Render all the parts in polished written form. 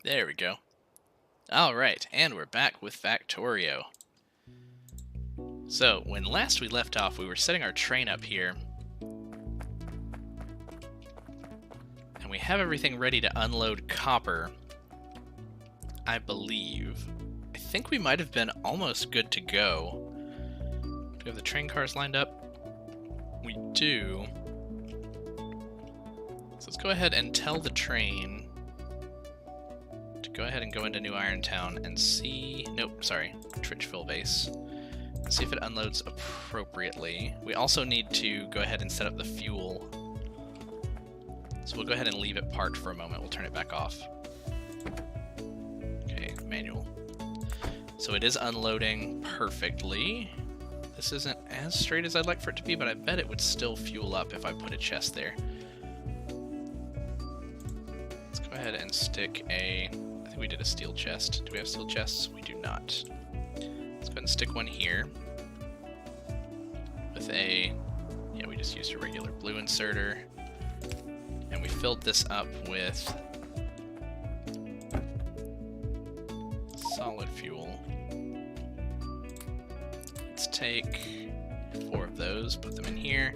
There we go. Alright, and we're back with Factorio. So, when last we left off, we were setting our train up here. And we have everything ready to unload copper, I believe. I think we might have been almost good to go. Do we have the train cars lined up? We do. So let's go ahead and tell the train to go ahead and go into New Irontown and see... Nope, sorry. Tritchville base. And see if it unloads appropriately. We also need to go ahead and set up the fuel. So we'll go ahead and leave it parked for a moment. We'll turn it back off. Okay, manual. So it is unloading perfectly. This isn't as straight as I'd like for it to be, but I bet it would still fuel up if I put a chest there. Let's go ahead and stick a... I think we did a steel chest. Do we have steel chests? We do not. Let's go ahead and stick one here. With a... Yeah, we just used a regular blue inserter. And we filled this up with... solid fuel. Let's take 4 of those, put them in here.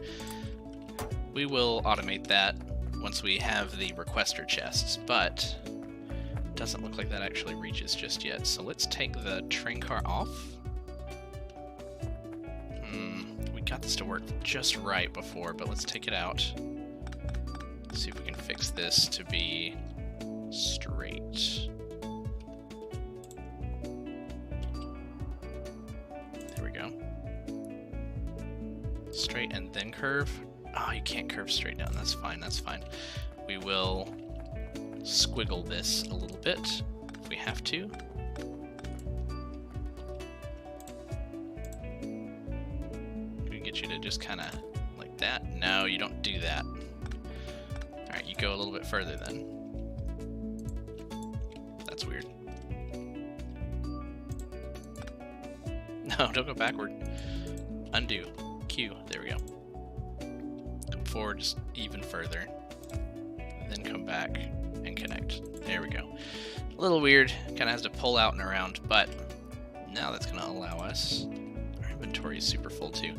We will automate that once we have the requester chests, but it doesn't look like that actually reaches just yet. So let's take the train car off. We got this to work just right before, but let's take it out. See if we can fix this to be straight. There we go. Straight and then curve. Oh, you can't curve straight down. That's fine, that's fine. We will squiggle this a little bit if we have to. We get you to just kind of like that. No, you don't do that. Alright, you go a little bit further then. That's weird. No, don't go backward. Undo. Q. There we go. Come forward just even further. Then come back and connect. There we go. A little weird. Kind of has to pull out and around, but now that's going to allow us... Our inventory is super full too.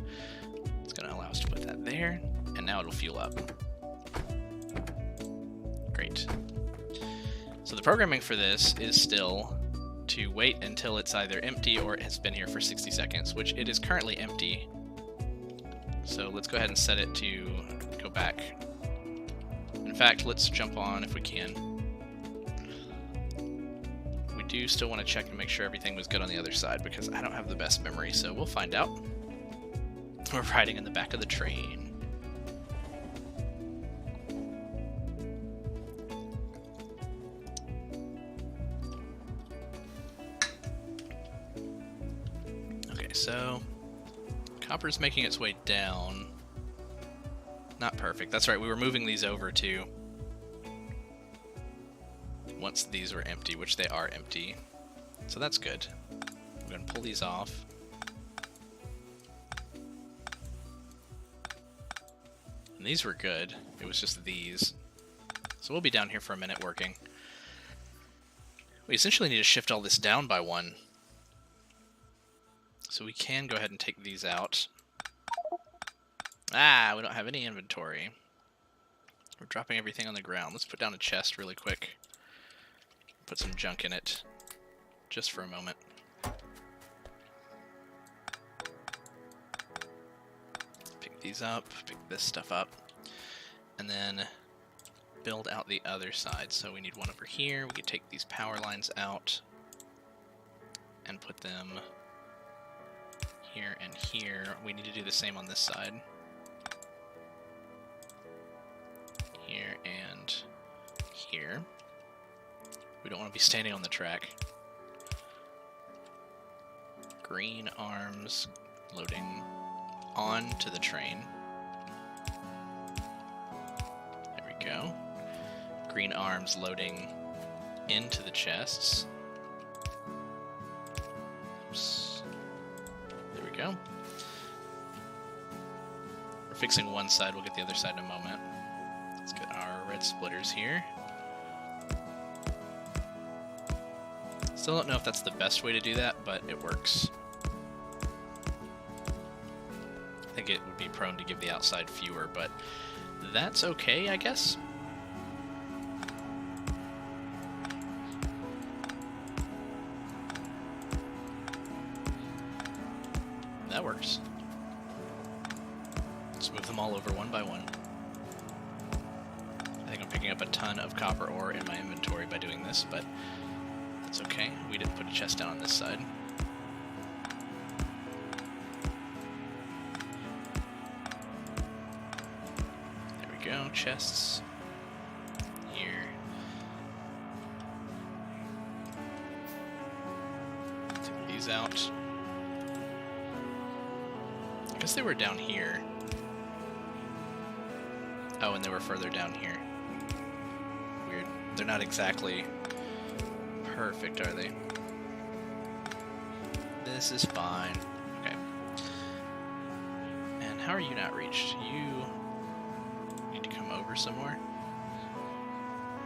It's going to allow us to put that there, and now it'll fuel up. Great. So the programming for this is still to wait until it's either empty or it has been here for 60 seconds, which it is currently empty. So let's go ahead and set it to go back. In fact, let's jump on if we can. We do still want to check and make sure everything was good on the other side because I don't have the best memory, so we'll find out. We're riding in the back of the train. Okay, so copper's making its way down. Not perfect. That's right, we were moving these over too. Once these were empty, which they are empty. So that's good. I'm going to pull these off. And these were good. It was just these. So we'll be down here for a minute working. We essentially need to shift all this down by 1. So we can go ahead and take these out. Ah, we don't have any inventory. We're dropping everything on the ground. Let's put down a chest really quick. Put some junk in it. Just for a moment. Pick these up. Pick this stuff up. And then build out the other side. So we need one over here. We could take these power lines out. And put them here and here. We need to do the same on this side. Here and here. We don't want to be standing on the track. Green arms loading onto the train. There we go. Green arms loading into the chests. Oops. There we go. We're fixing one side, we'll get the other side in a moment. Let's get our red splitters here. Still don't know if that's the best way to do that, but it works. I think it would be prone to give the outside fewer, but that's okay, I guess. That works. Let's move them all over one by one. I think I'm picking up a ton of copper ore in my inventory by doing this, but that's okay. We didn't put a chest down on this side. There we go, chests. Here. Take these out. I guess they were down here. Oh, and they were further down here. Weird. They're not exactly perfect, are they? This is fine. Okay. And how are you not reached? You need to come over somewhere?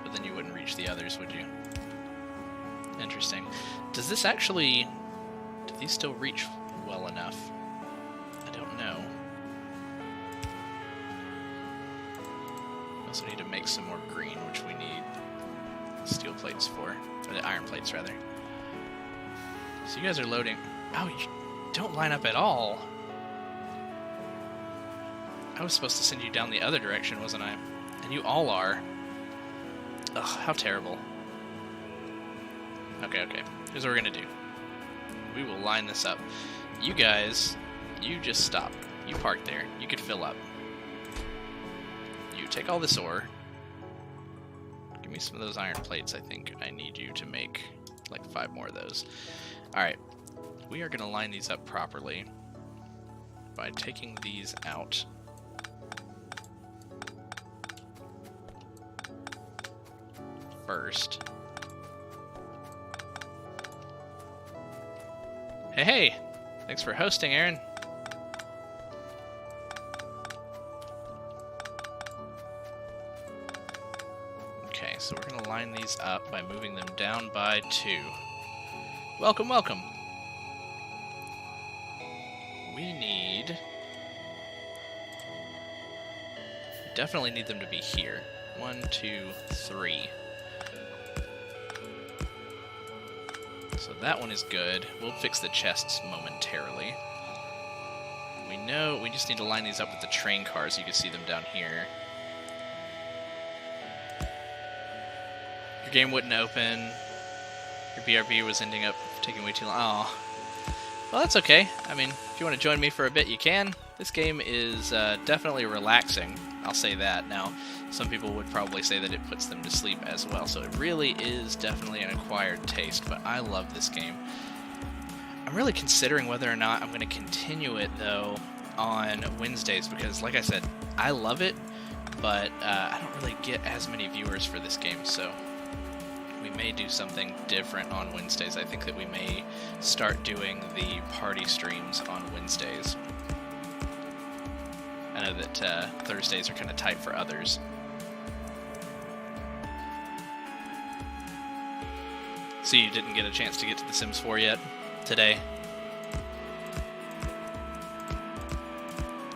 But then you wouldn't reach the others, would you? Interesting. Does this actually... do these still reach well enough? I don't know. We also need to make some more green, which we need steel plates for. Or the iron plates, rather. So you guys are loading... oh, you don't line up at all. I was supposed to send you down the other direction, wasn't I? And you all are. Ugh, how terrible. Okay, okay. Here's what we're gonna do. We will line this up. You guys, you just stop. You park there. You could fill up. You take all this ore. Give me some of those iron plates. I think I need you to make like 5 more of those. Alright. We are going to line these up properly by taking these out. First. Hey, hey! Thanks for hosting, Aaron. Okay, so we're going to line these up by moving them down by 2. Welcome, welcome. We need... we definitely need them to be here. 1, 2, 3. So that one is good. We'll fix the chests momentarily. We know we just need to line these up with the train cars. You can see them down here. Your game wouldn't open. Your BRB was ending up taking way too long. Oh. Well, that's okay. I mean, if you want to join me for a bit, you can. This game is definitely relaxing. I'll say that. Now, some people would probably say that it puts them to sleep as well, so it really is definitely an acquired taste, but I love this game. I'm really considering whether or not I'm going to continue it, though, on Wednesdays, because, like I said, I love it, but I don't really get as many viewers for this game, so we may do something different on Wednesdays. I think that we may start doing the party streams on Wednesdays. I know that Thursdays are kind of tight for others. So you didn't get a chance to get to The Sims 4 yet today?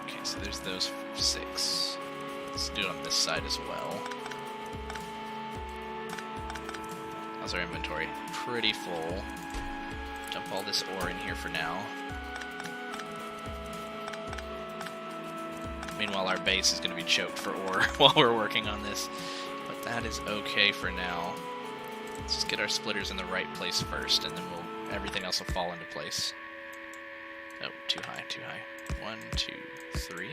Okay, so there's those 6. Let's do it on this side as well. How's our inventory? Pretty full. Dump all this ore in here for now. Meanwhile, our base is going to be choked for ore while we're working on this. But that is okay for now. Let's just get our splitters in the right place first, and then everything else will fall into place. Oh, too high, too high. 1, 2, 3.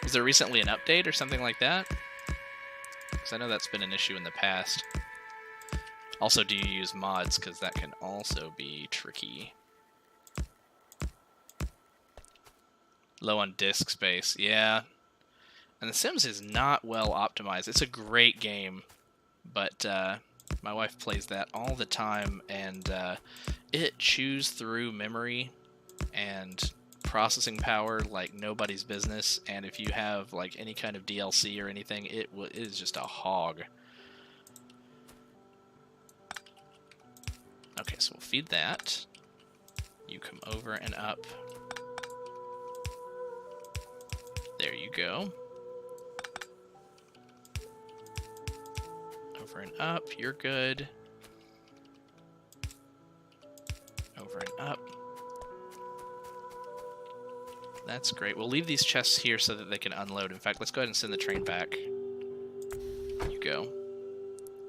Was there recently an update or something like that? Because I know that's been an issue in the past. Also, do you use mods? Because that can also be tricky. Low on disk space, yeah. And The Sims is not well optimized. It's a great game, but my wife plays that all the time, and it chews through memory and processing power like nobody's business. And if you have like any kind of DLC or anything, it is just a hog. Okay, so we'll feed that. You come over and up. There you go. Over and up, you're good. Over and up. That's great. We'll leave these chests here so that they can unload. In fact, let's go ahead and send the train back. You go.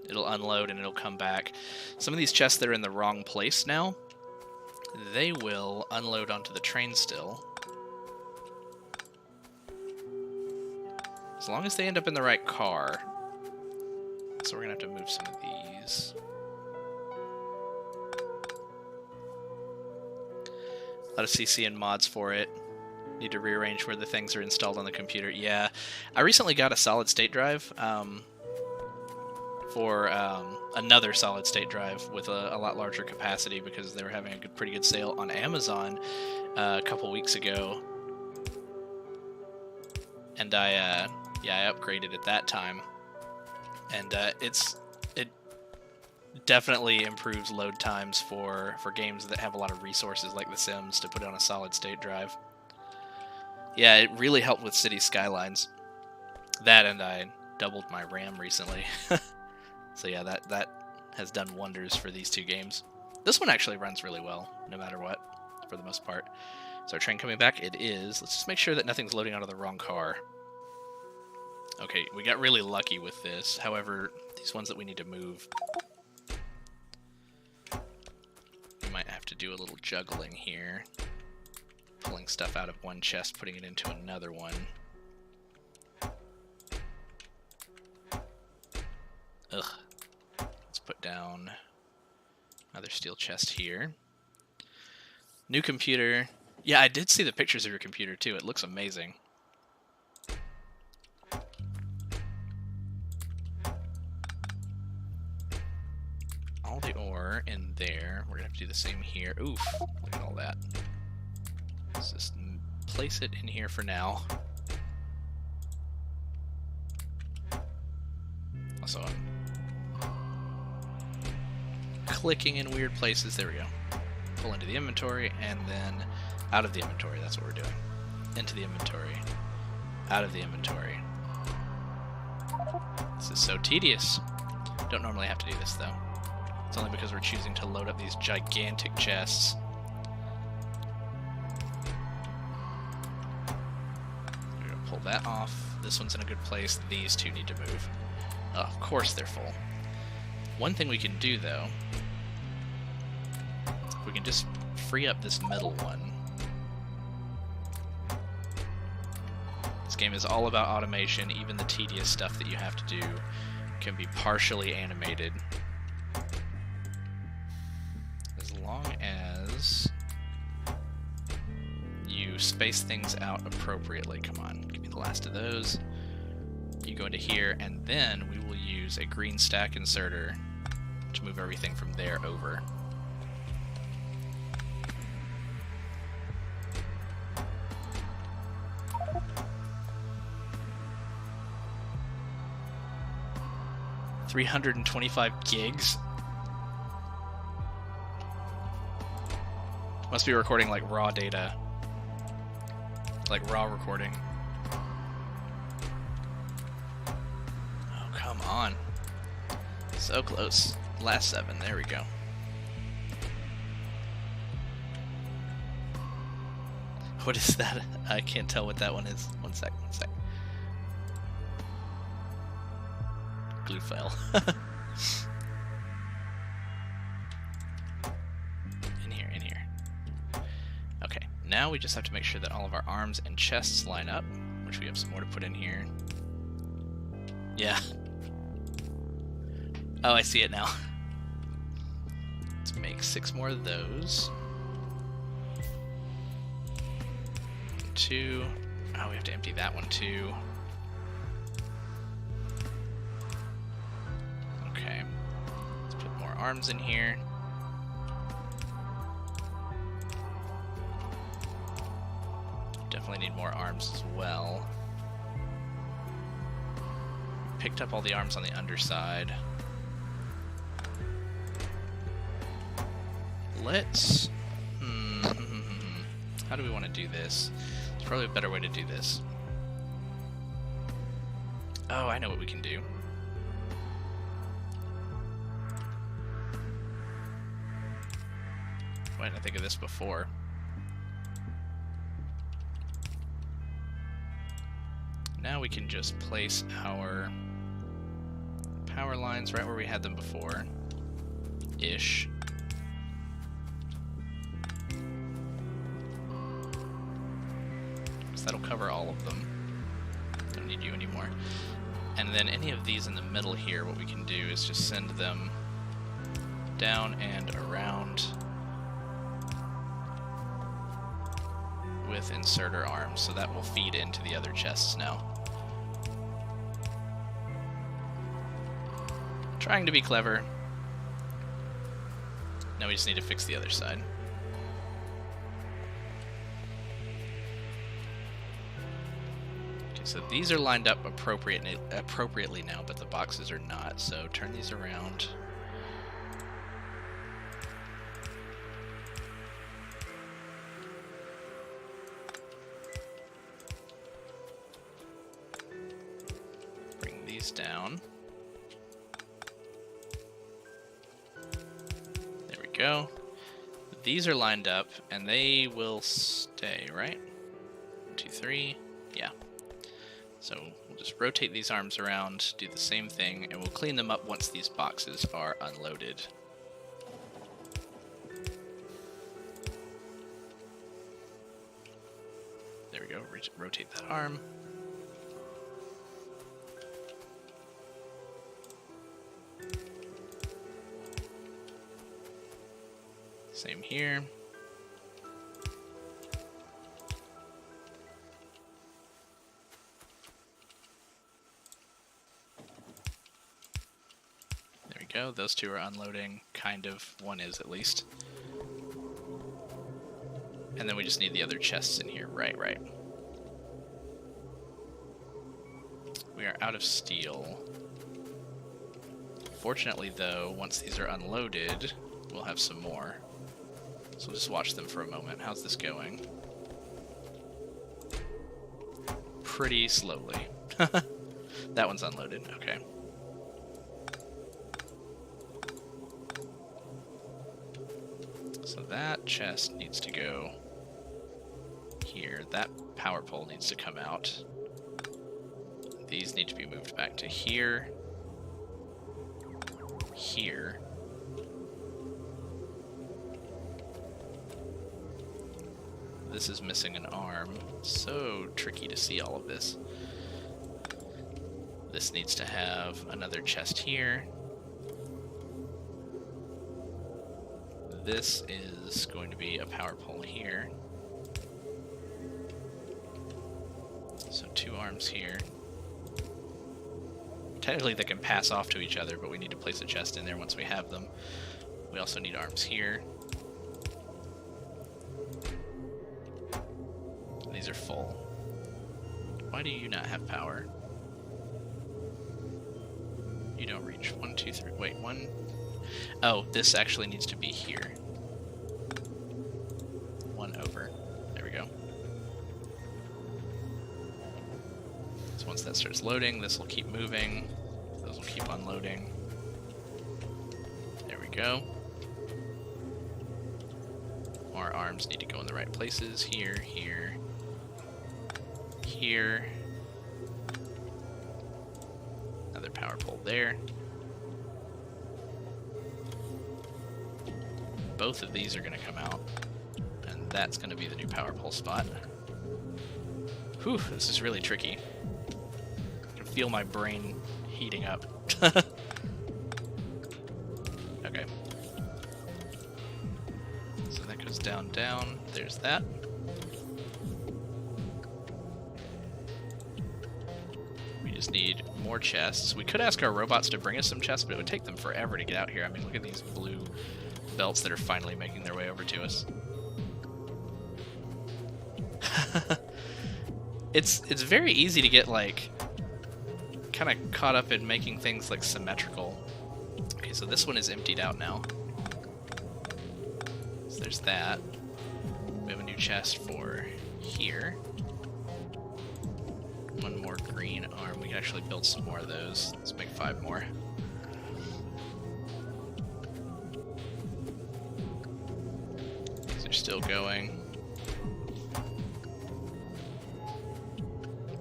It'll unload and it'll come back. Some of these chests that are in the wrong place now, they will unload onto the train still. As long as they end up in the right car. So we're going to have to move some of these. A lot of CC and mods for it. Need to rearrange where the things are installed on the computer. Yeah, I recently got a solid state drive for another solid state drive with a lot larger capacity because they were having a pretty good sale on Amazon a couple weeks ago. And I upgraded at that time. And it definitely improves load times for games that have a lot of resources like The Sims to put on a solid state drive. Yeah, it really helped with City Skylines. That, and I doubled my RAM recently. So yeah, that has done wonders for these two games. This one actually runs really well, no matter what, for the most part. So our train coming back, it is. Let's just make sure that nothing's loading out of the wrong car. Okay, we got really lucky with this. However, these ones that we need to move, we might have to do a little juggling here. Pulling stuff out of one chest, putting it into another one. Ugh. Let's put down another steel chest here. New computer. Yeah, I did see the pictures of your computer too. It looks amazing. All the ore in there. We're gonna have to do the same here. Oof, look at all that. Let's just place it in here for now. Also, I'm clicking in weird places. There we go. Pull into the inventory and then out of the inventory. That's what we're doing. Into the inventory. Out of the inventory. This is so tedious. Don't normally have to do this though. It's only because we're choosing to load up these gigantic chests. We're gonna pull that off. This one's in a good place. These two need to move. Oh, of course they're full. One thing we can do though, we can just free up this middle one. This game is all about automation. Even the tedious stuff that you have to do can be partially animated. As long as you space things out appropriately. Come on, give me the last of those. You go into here, and then we will use a green stack inserter to move everything from there over. $325 gigs? Must be recording like raw data. Like raw recording. Oh, come on. So close. Last 7. There we go. What is that? I can't tell what that one is. One sec. Glue file. in here. Okay, now we just have to make sure that all of our arms and chests line up, which we have some more to put in here. Yeah. Oh, I see it now. Let's make 6 more of those. 2. Oh, we have to empty that one too. Okay. Let's put more arms in here. Definitely need more arms as well. Picked up all the arms on the underside. let's... How do we want to do this? There's probably a better way to do this. Oh, I know what we can do. Why didn't I think of this before? Now we can just place our power lines right where we had them before. Ish. So that'll cover all of them. Don't need you anymore. And then any of these in the middle here, what we can do is just send them down and around with inserter arms, so that will feed into the other chests now. Trying to be clever. Now we just need to fix the other side. Okay, so these are lined up appropriately now, but the boxes are not, so turn these around. Bring these down. Go. These are lined up, and they will stay, right? 1, 2, 3. Yeah. So we'll just rotate these arms around, do the same thing, and we'll clean them up once these boxes are unloaded. There we go. Rotate that arm. Same here. There we go. Those two are unloading, kind of. One is, at least. And then we just need the other chests in here. Right. We are out of steel. Fortunately, though, once these are unloaded, we'll have some more. So we'll just watch them for a moment. How's this going? Pretty slowly. That one's unloaded. Okay. So that chest needs to go here. That power pole needs to come out. These need to be moved back to here. Here. This is missing an arm. So tricky to see all of this. This needs to have another chest here. This is going to be a power pole here. So 2 arms here. Technically they can pass off to each other, but we need to place a chest in there once we have them. We also need arms here. These are full. Why do you not have power? You don't reach. 1, 2, 3. Wait, 1. Oh, this actually needs to be here. 1 over. There we go. So once that starts loading, this will keep moving. Those will keep unloading. There we go. Our arms need to go in the right places. Here, here. Here. Another power pole there. Both of these are going to come out, and that's going to be the new power pole spot. Whew, this is really tricky. I can feel my brain heating up. Okay. So that goes down, down. There's that. Need more chests. We could ask our robots to bring us some chests, but it would take them forever to get out here. I mean, look at these blue belts that are finally making their way over to us. It's very easy to get, like, kind of caught up in making things, like, symmetrical. Okay, so this one is emptied out now. there's that. We have a new chest for here. One more green arm. We can actually build some more of those. Let's make 5 more. These are still going.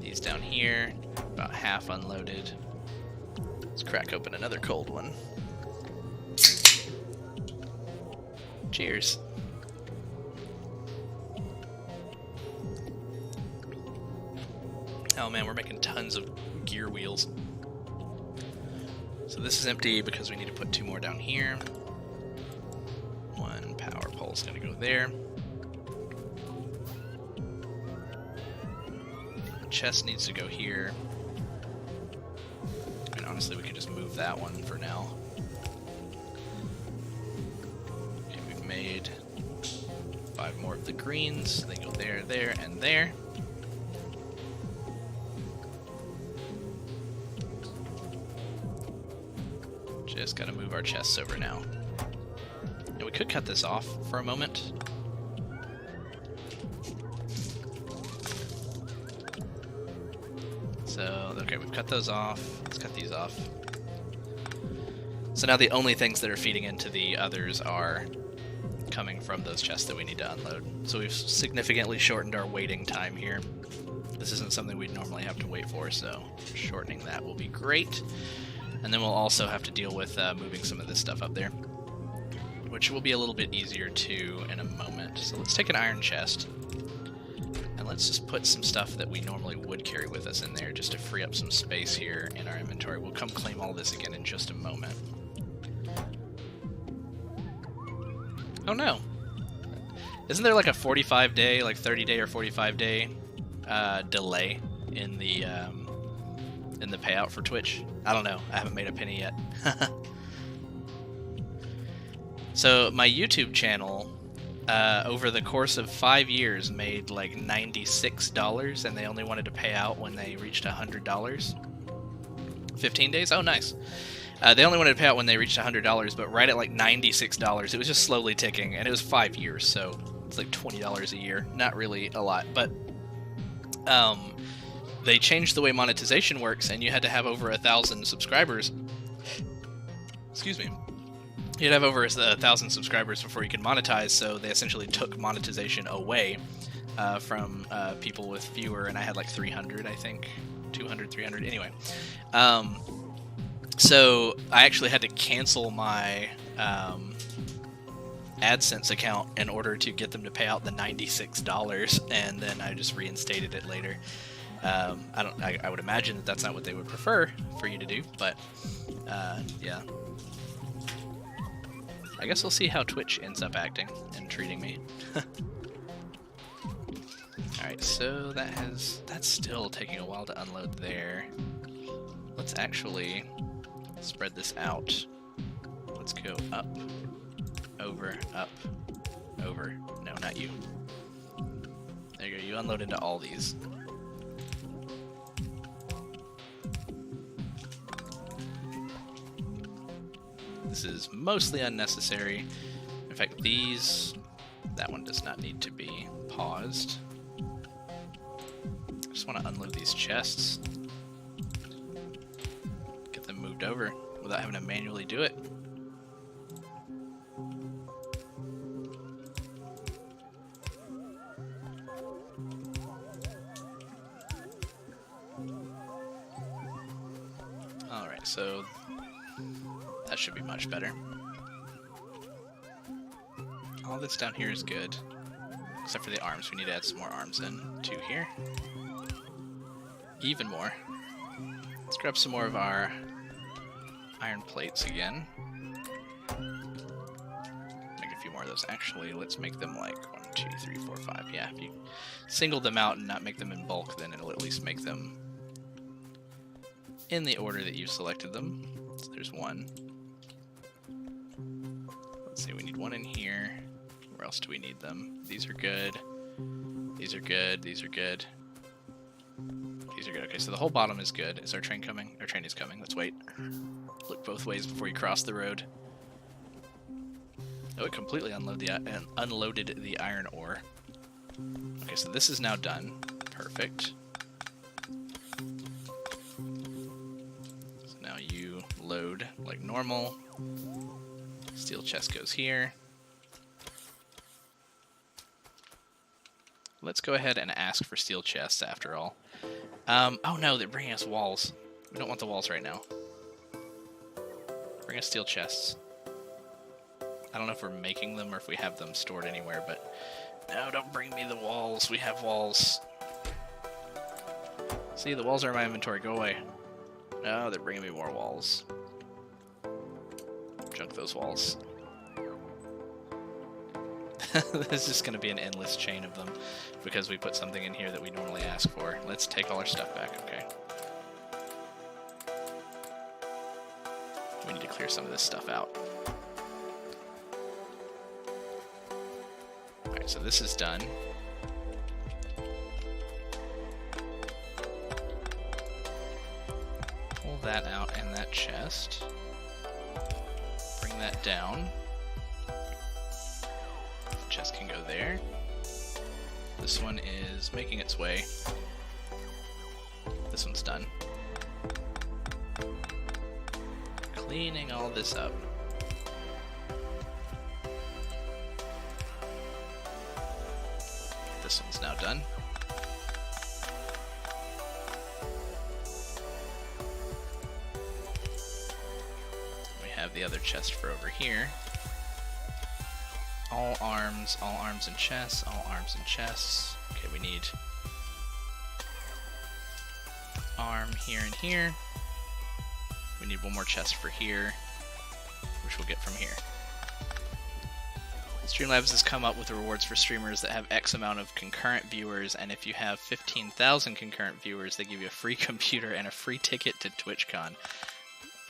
These down here, about half unloaded. Let's crack open another cold one. Cheers. Oh man, we're making tons of gear wheels. So this is empty because we need to put 2 more down here. 1 power pole is going to go there. The chest needs to go here. And honestly, we could just move that one for now. Okay, we've made 5 more of the greens. They go there, there, and there. Just gotta move our chests over now. And we could cut this off for a moment. So, okay, we've cut those off. Let's cut these off. So now the only things that are feeding into the others are coming from those chests that we need to unload. So we've significantly shortened our waiting time here. This isn't something we'd normally have to wait for, so shortening that will be great. And then we'll also have to deal with moving some of this stuff up there, which will be a little bit easier too in a moment. So let's take an iron chest, and let's just put some stuff that we normally would carry with us in there just to free up some space here in our inventory. We'll come claim all this again in just a moment. Oh no! Isn't there like a 45-day, like 30-day or 45-day delay in the payout for Twitch? I don't know. I haven't made a penny yet. So my YouTube channel, over the course of 5 years, made like $96, and they only wanted to pay out when they reached $100. 15 days? Oh, nice. They only wanted to pay out when they reached $100, but right at like $96, it was just slowly ticking, and it was 5 years, so it's like $20 a year. Not really a lot, but they changed the way monetization works, and you had to have over 1,000 subscribers. Excuse me. You'd have over 1,000 subscribers before you could monetize, so they essentially took monetization away from people with fewer, and I had like 300, I think. 200, 300, anyway. So I actually had to cancel my AdSense account in order to get them to pay out the $96, and then I just reinstated it later. I would imagine that that's not what they would prefer for you to do, but yeah. I guess we'll see how Twitch ends up acting and treating me. Alright, so that's still taking a while to unload there. Let's actually spread this out. Let's go up, over, up, over. No, not you. There you go, you unload into all these. This is mostly unnecessary. In fact, that one does not need to be paused. I just want to unload these chests. Get them moved over without having to manually do it. Alright, so that should be much better. All this down here is good, except for the arms. We need to add some more arms in to here. Even more. Let's grab some more of our iron plates again. Make a few more of those. Actually, let's make them like 1, 2, 3, 4, 5. Yeah, if you single them out and not make them in bulk, then it'll at least make them in the order that you selected them. So there's 1. Let's see, we need 1 in here. Where else do we need them? These are good. These are good. These are good. These are good. Okay, so the whole bottom is good. Is our train coming? Our train is coming. Let's wait. Look both ways before you cross the road. Oh, it completely unloaded the iron ore. Okay, so this is now done. Perfect. So now you load like normal. Steel chest goes here. Let's go ahead and ask for steel chests after all. Oh no, they're bringing us walls. We don't want the walls right now. Bring us steel chests. I don't know if we're making them or if we have them stored anywhere, but no, don't bring me the walls. We have walls. See, the walls are in my inventory. Go away. No, they're bringing me more walls. Junk those walls. This is just going to be an endless chain of them because we put something in here that we normally ask for. Let's take all our stuff back, okay? We need to clear some of this stuff out. Alright, so this is done. Pull that out and that chest. Bring that down. Chest can go there. This one is making its way. This one's done. Cleaning all this up. This one's now done. We have the other chest for over here. All arms and chests, all arms and chests. Okay, we need arm here and here. We need one more chest for here, which we'll get from here. Streamlabs has come up with rewards for streamers that have X amount of concurrent viewers, and if you have 15,000 concurrent viewers, they give you a free computer and a free ticket to TwitchCon.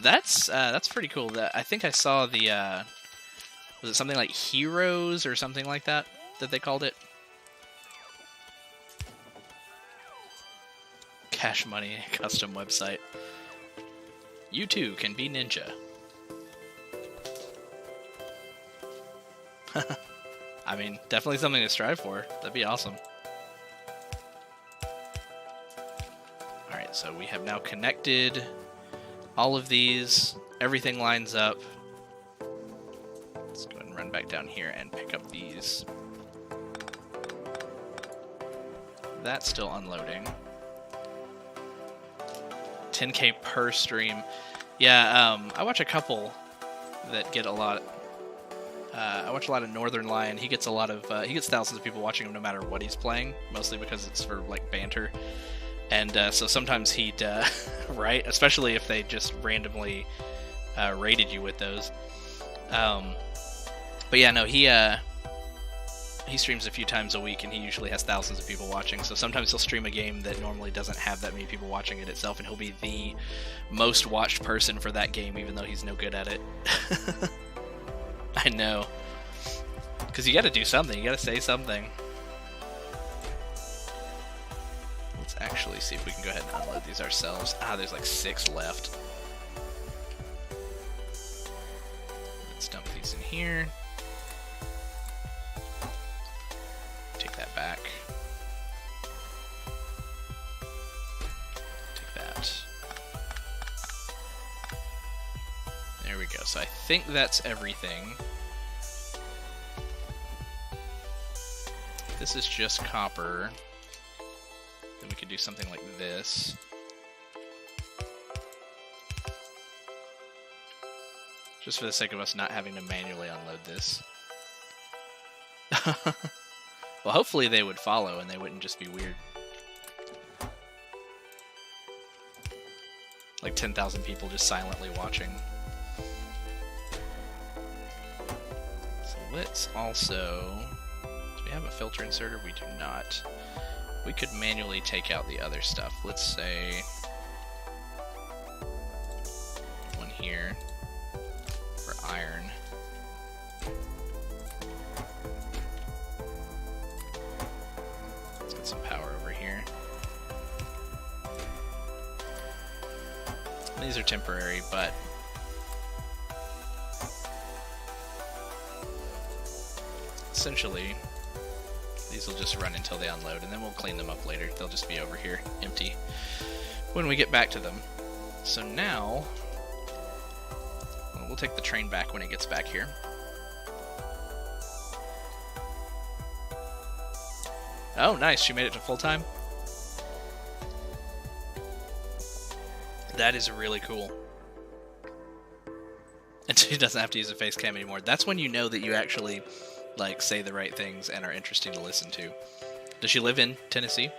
That's pretty cool. That I think I saw the was it something like Heroes or something like that they called it? Cash Money custom website. You too can be ninja. I mean, definitely something to strive for. That'd be awesome. Alright, so we have now connected all of these. Everything lines up. Let's go ahead and run back down here and pick up these. That's still unloading. 10K per stream. Yeah, I watch a couple that get a lot. I watch a lot of Northern Lion. He gets a lot of. He gets thousands of people watching him no matter what he's playing. Mostly because it's for like banter, and so sometimes he'd right, especially if they just randomly raided you with those. But yeah, no, he streams a few times a week, and he usually has thousands of people watching. So sometimes he'll stream a game that normally doesn't have that many people watching it itself, and he'll be the most watched person for that game, even though he's no good at it. I know. Because you gotta do something. You gotta say something. Let's actually see if we can go ahead and unload these ourselves. Ah, there's like 6 left. Let's dump these in here. Take that back. Take that. There we go. So I think that's everything. This is just copper. Then we could do something like this. Just for the sake of us not having to manually unload this. Well, hopefully they would follow and they wouldn't just be weird. Like 10,000 people just silently watching. So let's also... Do we have a filter inserter? We do not. We could manually take out the other stuff. Let's say... one here for iron. Let's get some power over here. These are temporary, but essentially, these will just run until they unload, and then we'll clean them up later. They'll just be over here, empty, when we get back to them. So now, well, we'll take the train back when it gets back here. Oh, nice, she made it to full-time. That is really cool. And she doesn't have to use a face cam anymore. That's when you know that you actually, like, say the right things and are interesting to listen to. Does she live in Tennessee?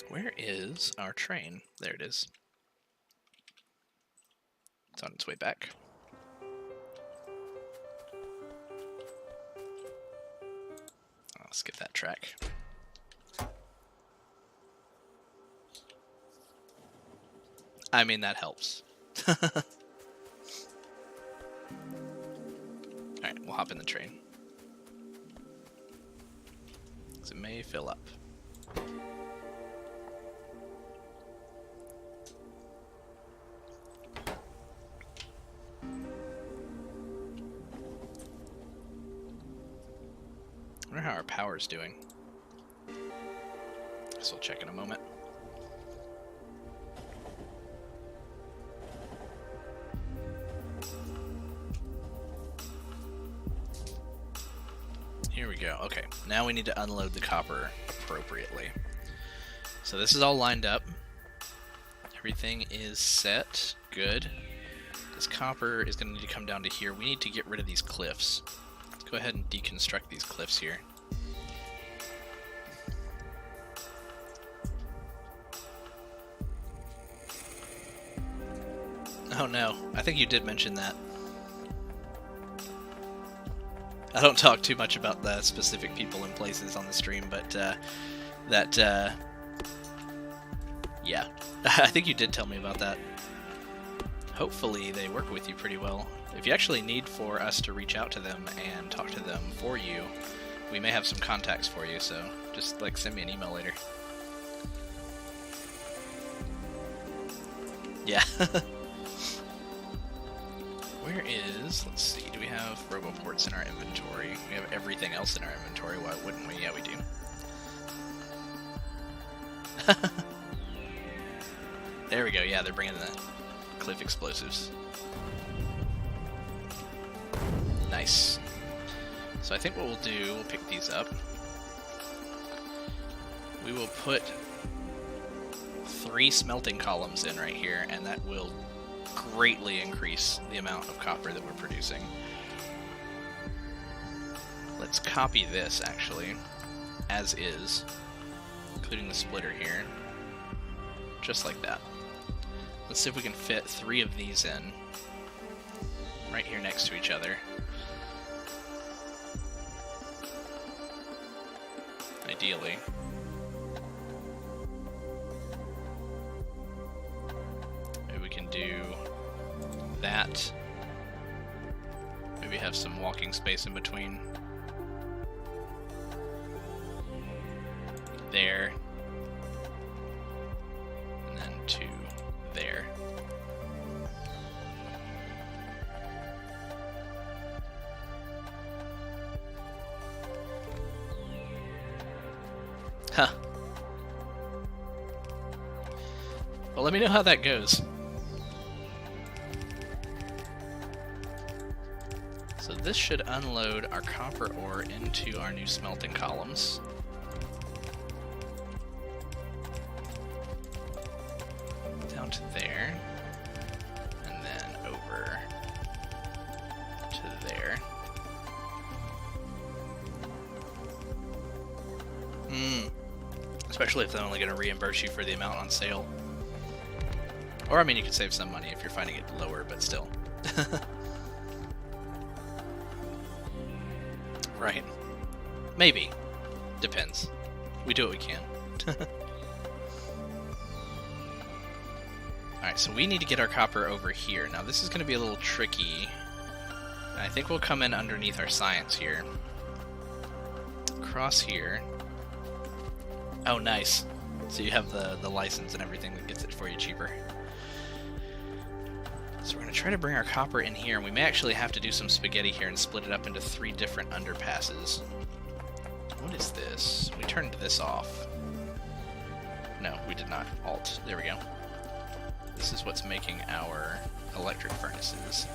Where is our train? There it is. It's on its way back. I'll skip that track. I mean, that helps. Alright, we'll hop in the train. It may fill up. I wonder how our power's doing. Guess we'll check in a moment. Here we go. Okay, now we need to unload the copper appropriately. So this is all lined up. Everything is set. Good. This copper is going to need to come down to here. We need to get rid of these cliffs. Let's go ahead and deconstruct these cliffs here. Oh no, I think you did mention that. I don't talk too much about the specific people and places on the stream, but yeah, I think you did tell me about that. Hopefully they work with you pretty well. If you actually need for us to reach out to them and talk to them for you, we may have some contacts for you, so just like send me an email later. Yeah. Where is, let's see, do we have roboports in our inventory? We have everything else in our inventory, why wouldn't we? Yeah, we do. There we go, yeah, they're bringing the cliff explosives. Nice. So I think what we'll do, we'll pick these up. We will put 3 smelting columns in right here, and that will greatly increase the amount of copper that we're producing. Let's copy this, actually, as is, including the splitter here, just like that. Let's see if we can fit 3 of these in, right here next to each other. Ideally. Maybe we can do that. Maybe have some walking space in between. There. And then 2 there. Huh. Well, let me know how that goes. So this should unload our copper ore into our new smelting columns. Down to there. And then over to there. Especially if they're only going to reimburse you for the amount on sale. Or, I mean, you could save some money if you're finding it lower, but still. Right. Maybe. Depends. We do what we can. Alright, so we need to get our copper over here. Now, this is going to be a little tricky. I think we'll come in underneath our science here. Across here. Oh, nice. So you have the license and everything that gets it for you cheaper. So we're going to try to bring our copper in here, and we may actually have to do some spaghetti here and split it up into 3 different underpasses. What is this? We turned this off. No, we did not. Alt. There we go. This is what's making our electric furnaces.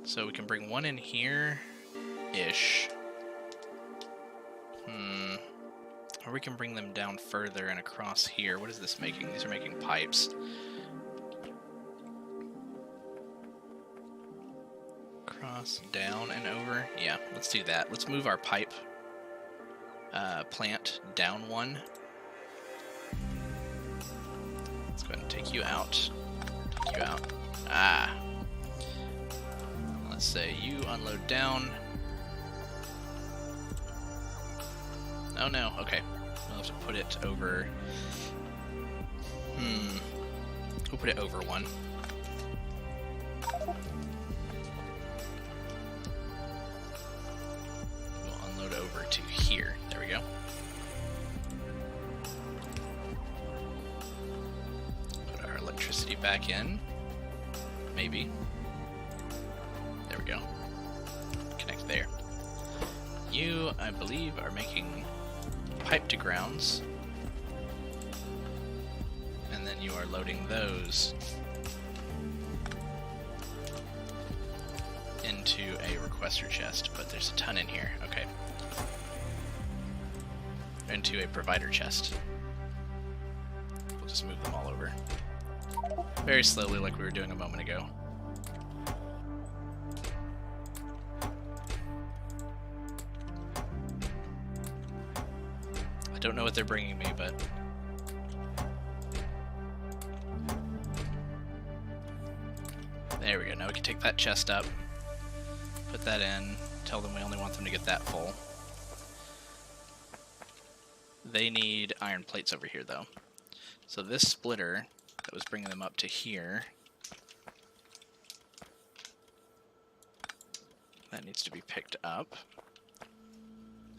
So we can bring one in here-ish. Or we can bring them down further and across here. What is this making? These are making pipes. Cross, down, and over. Yeah, let's do that. Let's move our pipe plant down 1. Let's go ahead and take you out. Take you out. Ah. Let's say you unload down. Oh no, okay. We'll have to put it over... We'll put it over 1. We'll unload over to here. There we go. Put our electricity back in. Maybe. There we go. Connect there. You, I believe, are making pipe to grounds, and then you are loading those into a requester chest, but there's a ton in here. Okay. Into a provider chest. We'll just move them all over. Very slowly, like we were doing a moment ago. Don't know what they're bringing me, but there we go. Now we can take that chest up, put that in, tell them we only want them to get that full. They need iron plates over here, though. So this splitter that was bringing them up to here, that needs to be picked up.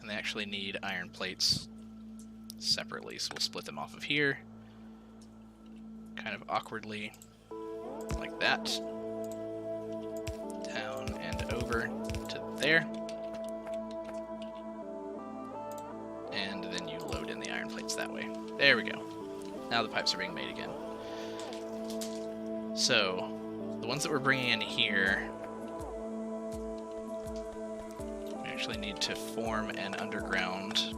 And they actually need iron plates separately, so we'll split them off of here, kind of awkwardly, like that, down and over to there, and then you load in the iron plates that way. There we go. Now the pipes are being made again. So the ones that we're bringing in here, we actually need to form an underground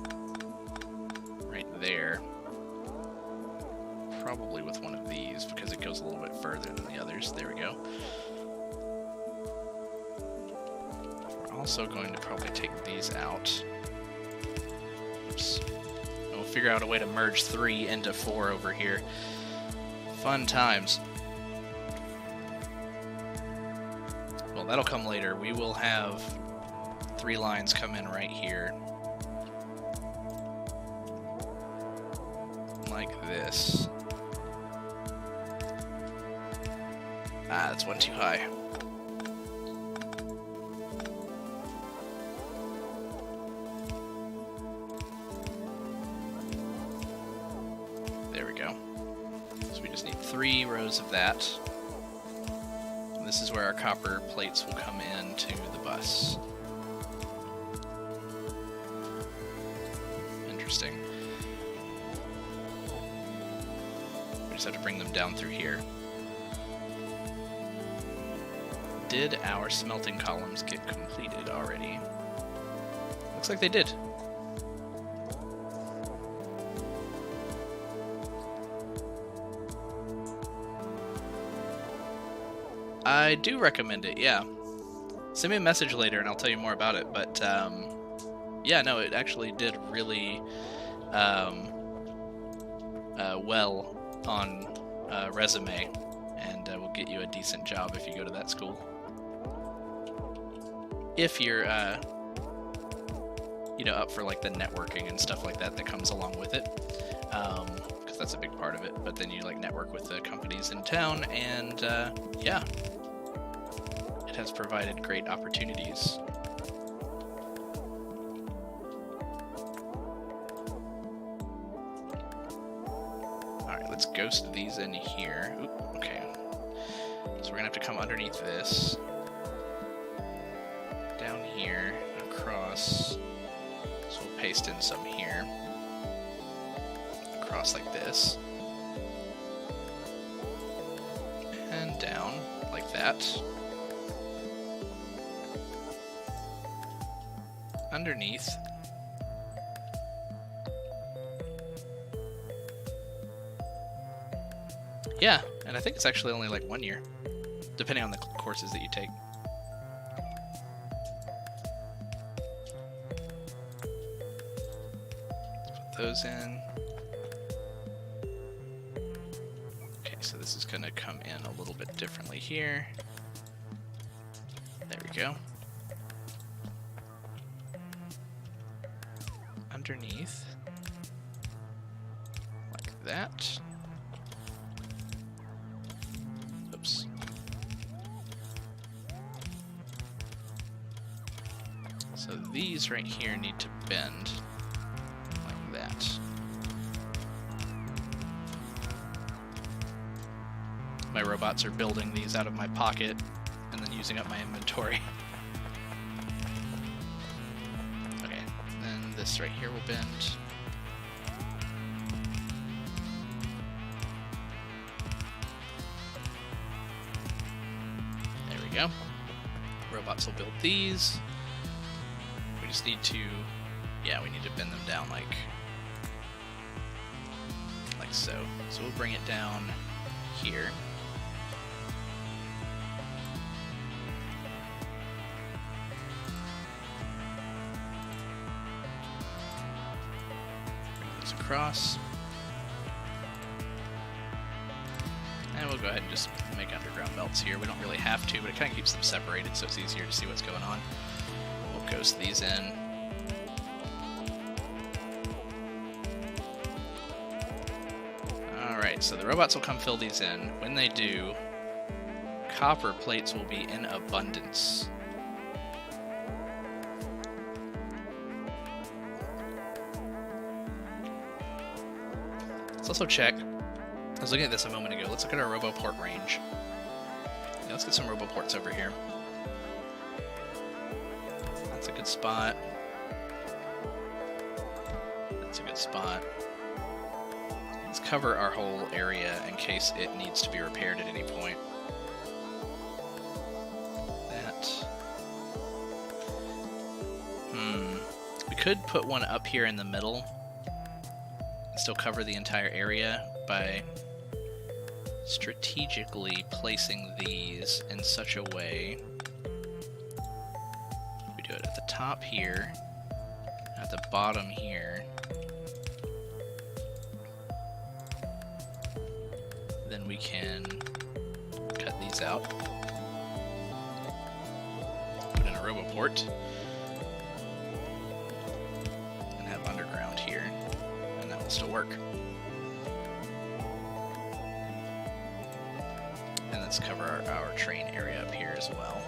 there, probably with one of these because it goes a little bit further than the others. There we go. We're also going to probably take these out. Oops. And we'll figure out a way to merge 3 into 4 over here. Fun times. Well, that'll come later. We will have 3 lines come in right here. Like this. Ah, that's one too high. There we go. So we just need 3 rows of that. And this is where our copper plates will come into the bus. Interesting. Just have to bring them down through here. Did our smelting columns get completed already? Looks like they did. I do recommend it, yeah. Send me a message later and I'll tell you more about it, but yeah, no, it actually did really well on resume, and will get you a decent job if you go to that school. If you're, you know, up for like the networking and stuff like that that comes along with it, because that's a big part of it. But then you like network with the companies in town, and yeah, it has provided great opportunities. ghost these in here. Oop, okay. So we're gonna have to come underneath this. Down here, across. So we'll paste in some here. Across like this. And down like that. Underneath. Yeah, and I think it's actually only like 1 year, depending on the courses that you take. Let's put those in. Okay, so this is going to come in a little bit differently here. There we go. Underneath. Like that. Oops. So these right here need to bend like that. My robots are building these out of my pocket and then using up my inventory. Okay, then this right here will bend. There we go. Robots will build these. We just need to, yeah, we need to bend them down like so. So we'll bring it down here. Bring those across. And we'll go ahead and just make underground belts here. We don't really have to, but it kind of keeps them separated so it's easier to see what's going on. We'll ghost these in. Alright, so the robots will come fill these in. When they do, copper plates will be in abundance. Let's also check. I was looking at this a moment ago. Let's look at our RoboPort range. Yeah, let's get some RoboPorts over here. That's a good spot. That's a good spot. Let's cover our whole area in case it needs to be repaired at any point. That. We could put one up here in the middle and still cover the entire area by strategically placing these in such a way. We do it at the top here, at the bottom here. Then we can cut these out. Put in a RoboPort. And have underground here. And that will still work. And let's cover our train area up here as well.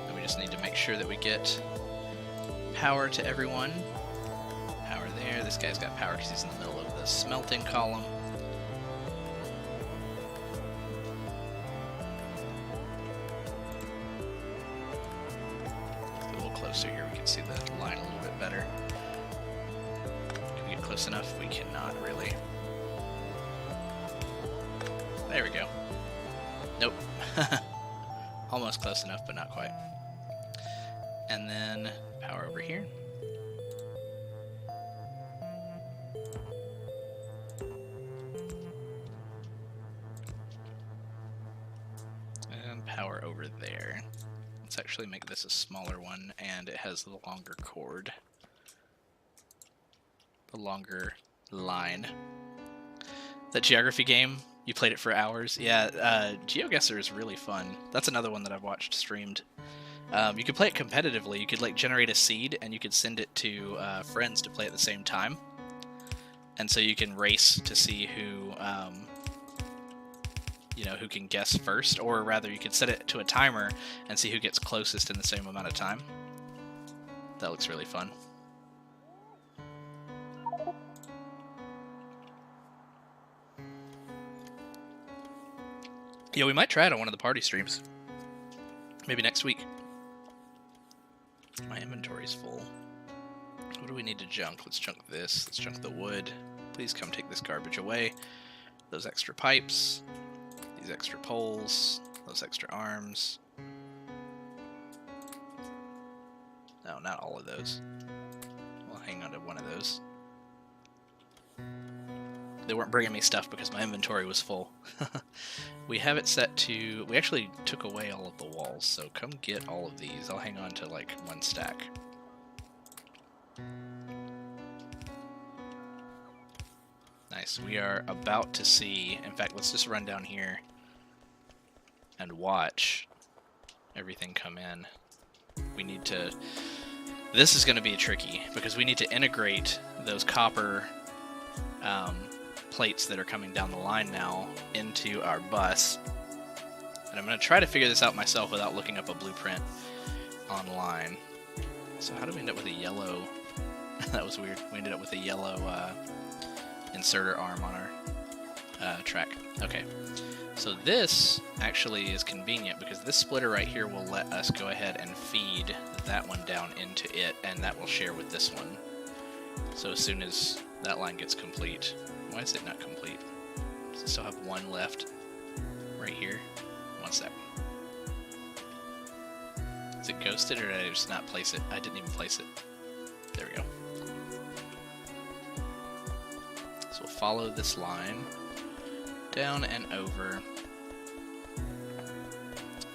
And we just need to make sure that we get power to everyone. Power there. This guy's got power because he's in the middle of the smelting column. A little closer here, we can see the line a little bit better. Can we get close enough? We cannot really. There we go. Nope. Almost close enough, but not quite. And then power over here. And power over there. Let's actually make this a smaller one, and it has the longer cord. The longer line. That geography game, you played it for hours. Yeah, GeoGuessr is really fun. That's another one that I've watched streamed. You could play it competitively. You could like generate a seed and you could send it to friends to play at the same time. And so you can race to see who, who can guess first, or rather you could set it to a timer and see who gets closest in the same amount of time. That looks really fun. Yeah, we might try it on one of the party streams. Maybe next week. My inventory's full. What do we need to junk? Let's junk this. Let's junk the wood. Please come take this garbage away. Those extra pipes. These extra poles. Those extra arms. No, not all of those. We'll hang on to one of those. They weren't bringing me stuff because my inventory was full. We have it set to... We actually took away all of the walls, so come get all of these. I'll hang on to like one stack. Nice. We are about to see... In fact, let's just run down here and watch everything come in. We need to... This is going to be tricky because we need to integrate those copper plates that are coming down the line now into our bus. And I'm going to try to figure this out myself without looking up a blueprint online. So how do we end up with a yellow... That was weird. We ended up with a yellow inserter arm on our track. Okay. So this actually is convenient because this splitter right here will let us go ahead and feed that one down into it, and that will share with this one. So as soon as that line gets complete... Why is it not complete? Does it still have one left? Right here? One sec. Is it ghosted or did I just not place it? I didn't even place it. There we go. So we'll follow this line down and over.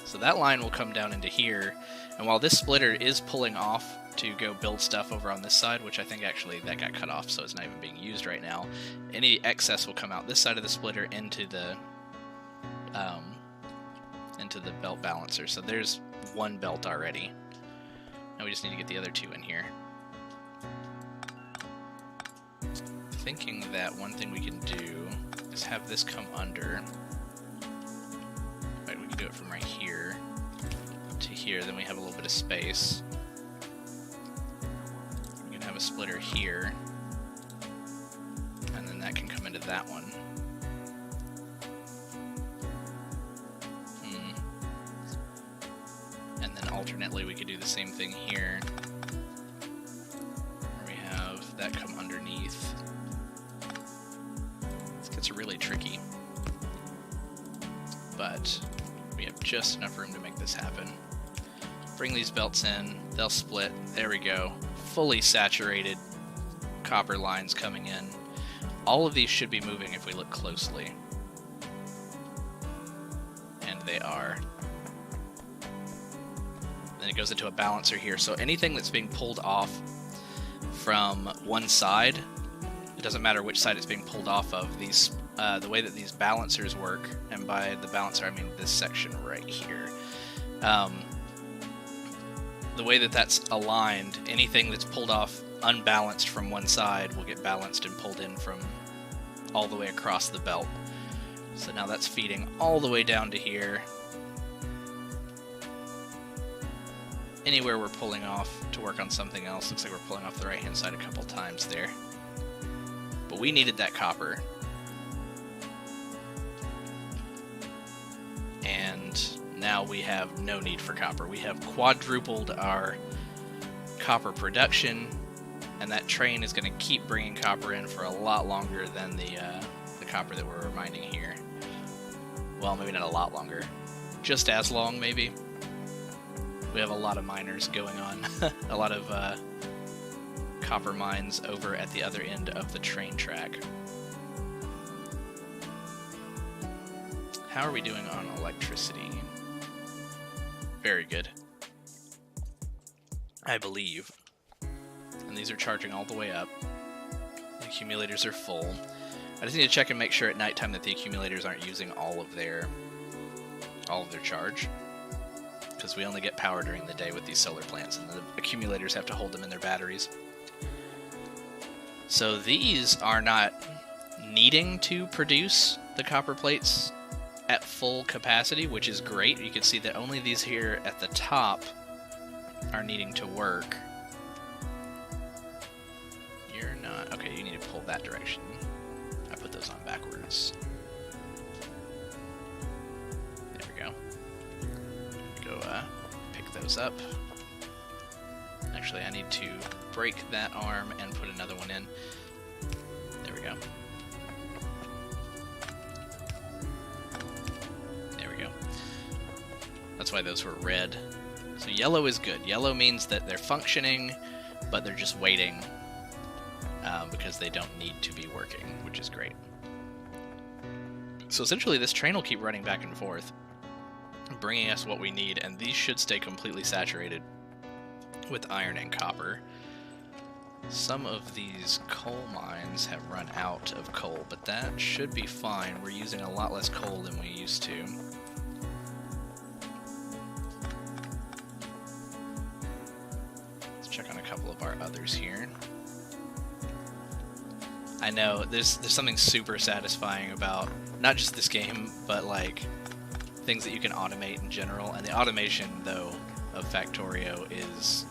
So that line will come down into here, and while this splitter is pulling off to go build stuff over on this side, which I think actually that got cut off, so it's not even being used right now, any excess will come out this side of the splitter into the belt balancer. So there's one belt already. Now we just need to get the other two in here. Thinking that one thing we can do is have this come under. Right, we can do it from right here to here, then we have a little bit of space. We can have a splitter here, and then that can come into that one. And then alternately we could do the same thing here, where we have that come underneath. This gets really tricky, but we have just enough room to make this happen. Bring these belts in, they'll split. There we go. Fully saturated copper lines coming in. All of these should be moving if we look closely. And they are. Then it goes into a balancer here. So anything that's being pulled off from one side, it doesn't matter which side it's being pulled off of, these the way that these balancers work, and by the balancer I mean this section right here, the way that that's aligned, anything that's pulled off unbalanced from one side will get balanced and pulled in from all the way across the belt. So now that's feeding all the way down to here. Anywhere we're pulling off to work on something else, looks like we're pulling off the right hand side a couple times there. But we needed that copper. And now we have no need for copper. We have quadrupled our copper production, and that train is going to keep bringing copper in for a lot longer than the copper that we're mining here. Well, maybe not a lot longer. Just as long, maybe. We have a lot of miners going on. A lot of copper mines over at the other end of the train track. How are we doing on electricity? Very good, I believe. And these are charging all the way up. The accumulators are full. I just need to check and make sure at nighttime that the accumulators aren't using all of their charge, because we only get power during the day with these solar plants, and the accumulators have to hold them in their batteries. So these are not needing to produce the copper plates at full capacity, which is great. You can see that only these here at the top are needing to work. You're not... Okay, you need to pull that direction. I put those on backwards. those up. Actually, I need to break that arm and put another one in. There we go. There we go. That's why those were red. So yellow is good. Yellow means that they're functioning, but they're just waiting because they don't need to be working, which is great. So essentially this train will keep running back and forth, bringing us what we need, and these should stay completely saturated with iron and copper. Some of these coal mines have run out of coal, but that should be fine. We're using a lot less coal than we used to. Let's check on a couple of our others here. I know there's something super satisfying about not just this game, but like things that you can automate in general, and the automation though of Factorio is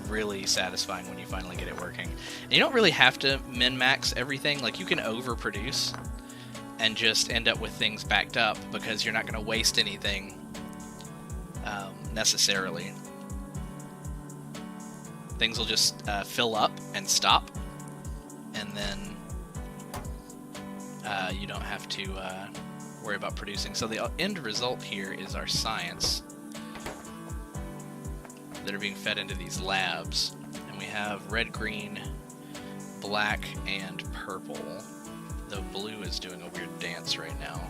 really satisfying when you finally get it working. And you don't really have to min-max everything. Like, you can overproduce and just end up with things backed up because you're not going to waste anything necessarily. Things will just fill up and stop, and then you don't have to worry about producing. So the end result here is our science that are being fed into these labs, and we have red, green, black, and purple, though blue is doing a weird dance right now.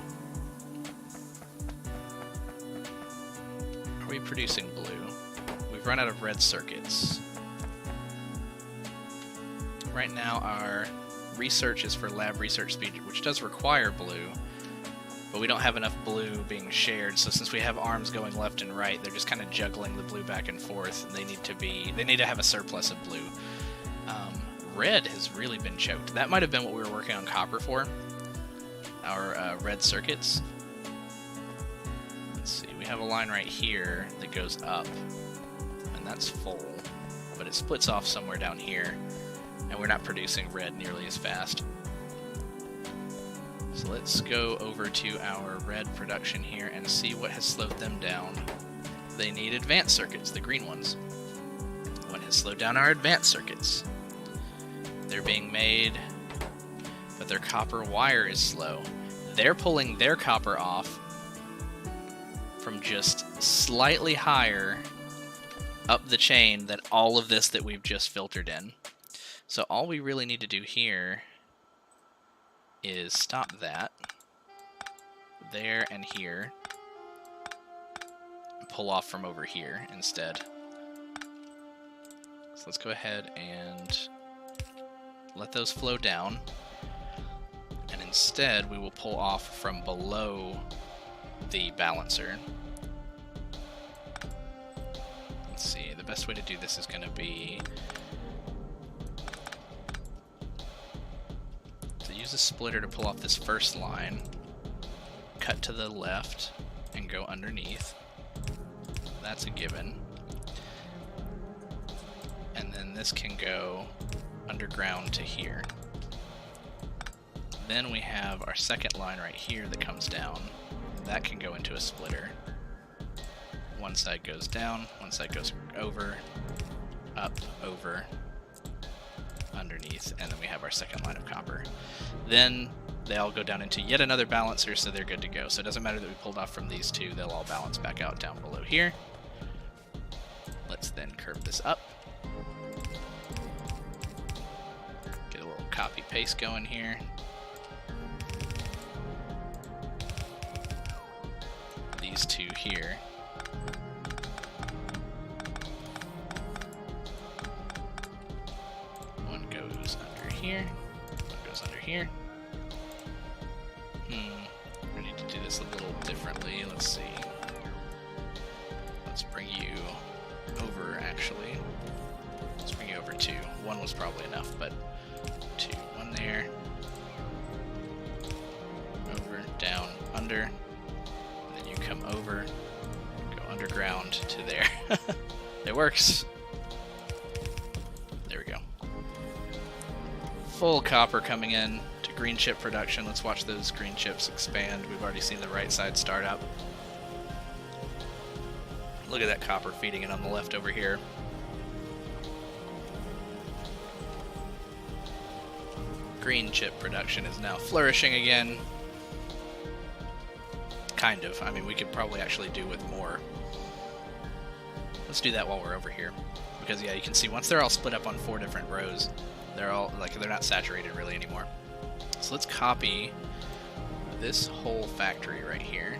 Are we producing blue? We've run out of red circuits. Right now our research is for lab research speed, which does require blue, but we don't have enough blue being shared, so since we have arms going left and right, they're just kind of juggling the blue back and forth, and they need to have a surplus of blue. Red has really been choked. That might have been what we were working on copper for, our red circuits. Let's see, we have a line right here that goes up, and that's full, but it splits off somewhere down here, and we're not producing red nearly as fast. So let's go over to our red production here and see what has slowed them down. They need advanced circuits, the green ones. What has slowed down our advanced circuits? They're being made, but their copper wire is slow. They're pulling their copper off from just slightly higher up the chain than all of this that we've just filtered in. So all we really need to do here is stop that there and here, and pull off from over here instead. So let's go ahead and let those flow down, and instead we will pull off from below the balancer. Let's see, the best way to do this is going to be to use a splitter to pull off this first line, cut to the left, and go underneath. That's a given. And then this can go underground to here. Then we have our second line right here that comes down. That can go into a splitter. One side goes down, one side goes over, up, over, underneath, and then we have our second line of copper. Then they all go down into yet another balancer, so they're good to go. So it doesn't matter that we pulled off from these two, they'll all balance back out down below here. Let's then curve this up. Get a little copy paste going here. These two here. One goes under here. One goes under here. We need to do this a little differently. Let's see. Let's bring you over, actually. Let's bring you over two. One was probably enough, but two. One there. Over, down, under. And then you come over, go underground to there. It works. There we go. Full copper coming in to green chip production. Let's watch those green chips expand. We've already seen the right side start up. Look at that copper feeding it on the left over here. Green chip production is now flourishing again. Kind of. I mean, we could probably actually do with more. Let's do that while we're over here. Because, yeah, you can see once they're all split up on 4 different rows, they're all, like, they're not saturated really anymore. So let's copy this whole factory right here.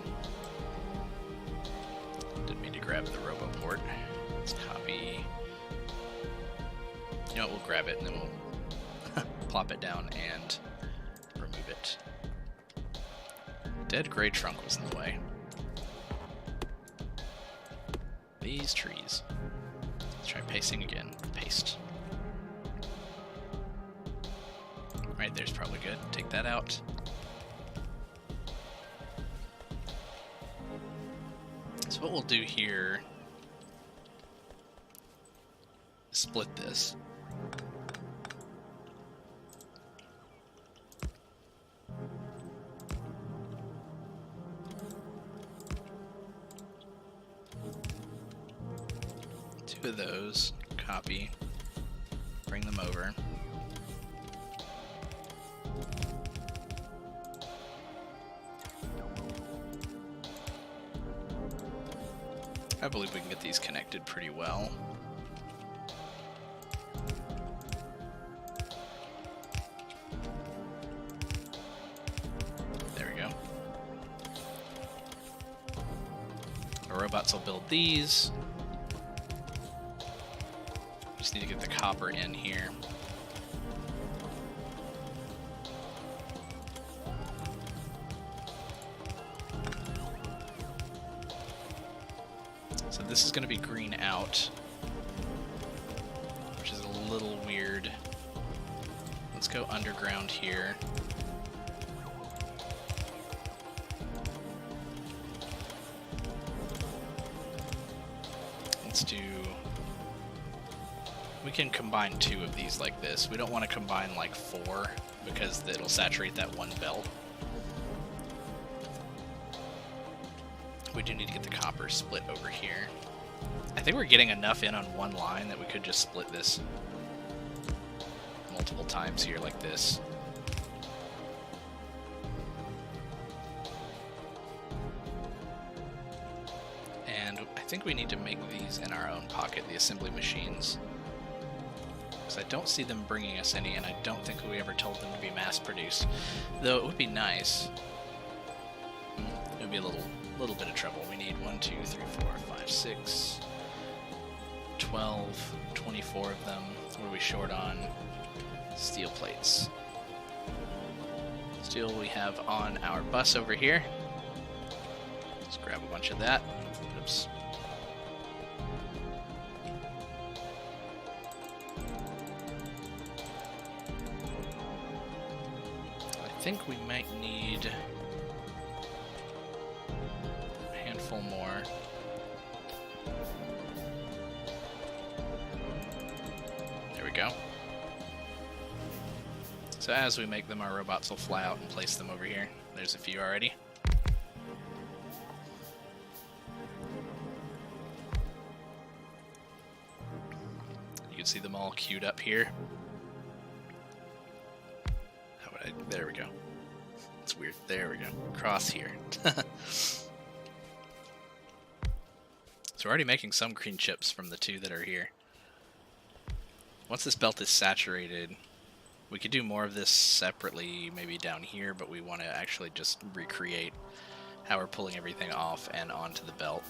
Didn't mean to grab the robo port. Let's copy. You know what, we'll grab it and then we'll plop it down and remove it. Dead gray trunk was in the way. These trees. Let's try pasting again. Paste. Right there's probably good. Take that out. So what we'll do here is split this. Two of those, copy, bring them over. I believe we can get these connected pretty well. There we go. Our robots will build these. Just need to get the copper in here. So this is going to be green out, which is a little weird. Let's go underground here. Let's do... We can combine 2 of these like this. We don't want to combine like 4 because it'll saturate that one belt. We do need to get the copper split over here. I think we're getting enough in on one line that we could just split this multiple times here like this. And I think we need to make these in our own pocket, the assembly machines. Because I don't see them bringing us any, and I don't think we ever told them to be mass-produced. Though it would be nice. It would be a little bit of trouble. We need 1, 2, 3, 4, 5, 6, 12, 24 of them. What are we short on? Steel plates. Steel we have on our bus over here. Let's grab a bunch of that. Oops. I think we might need a handful more. There we go. So as we make them, our robots will fly out and place them over here. There's a few already. You can see them all queued up here. There we go. It's weird. There we go. Cross here. So we're already making some green chips from the 2 that are here. Once this belt is saturated, we could do more of this separately, maybe down here, but we want to actually just recreate how we're pulling everything off and onto the belt.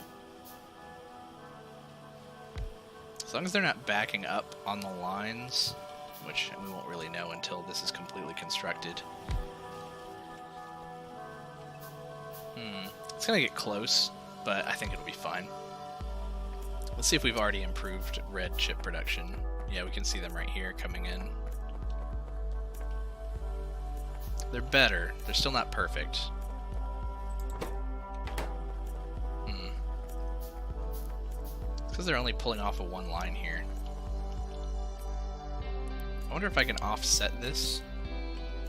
As long as they're not backing up on the lines, which we won't really know until this is completely constructed. It's gonna get close, but I think it'll be fine. Let's see if we've already improved red chip production. Yeah, we can see them right here coming in. They're better. They're still not perfect. It's because they're only pulling off of one line here. I wonder if I can offset this.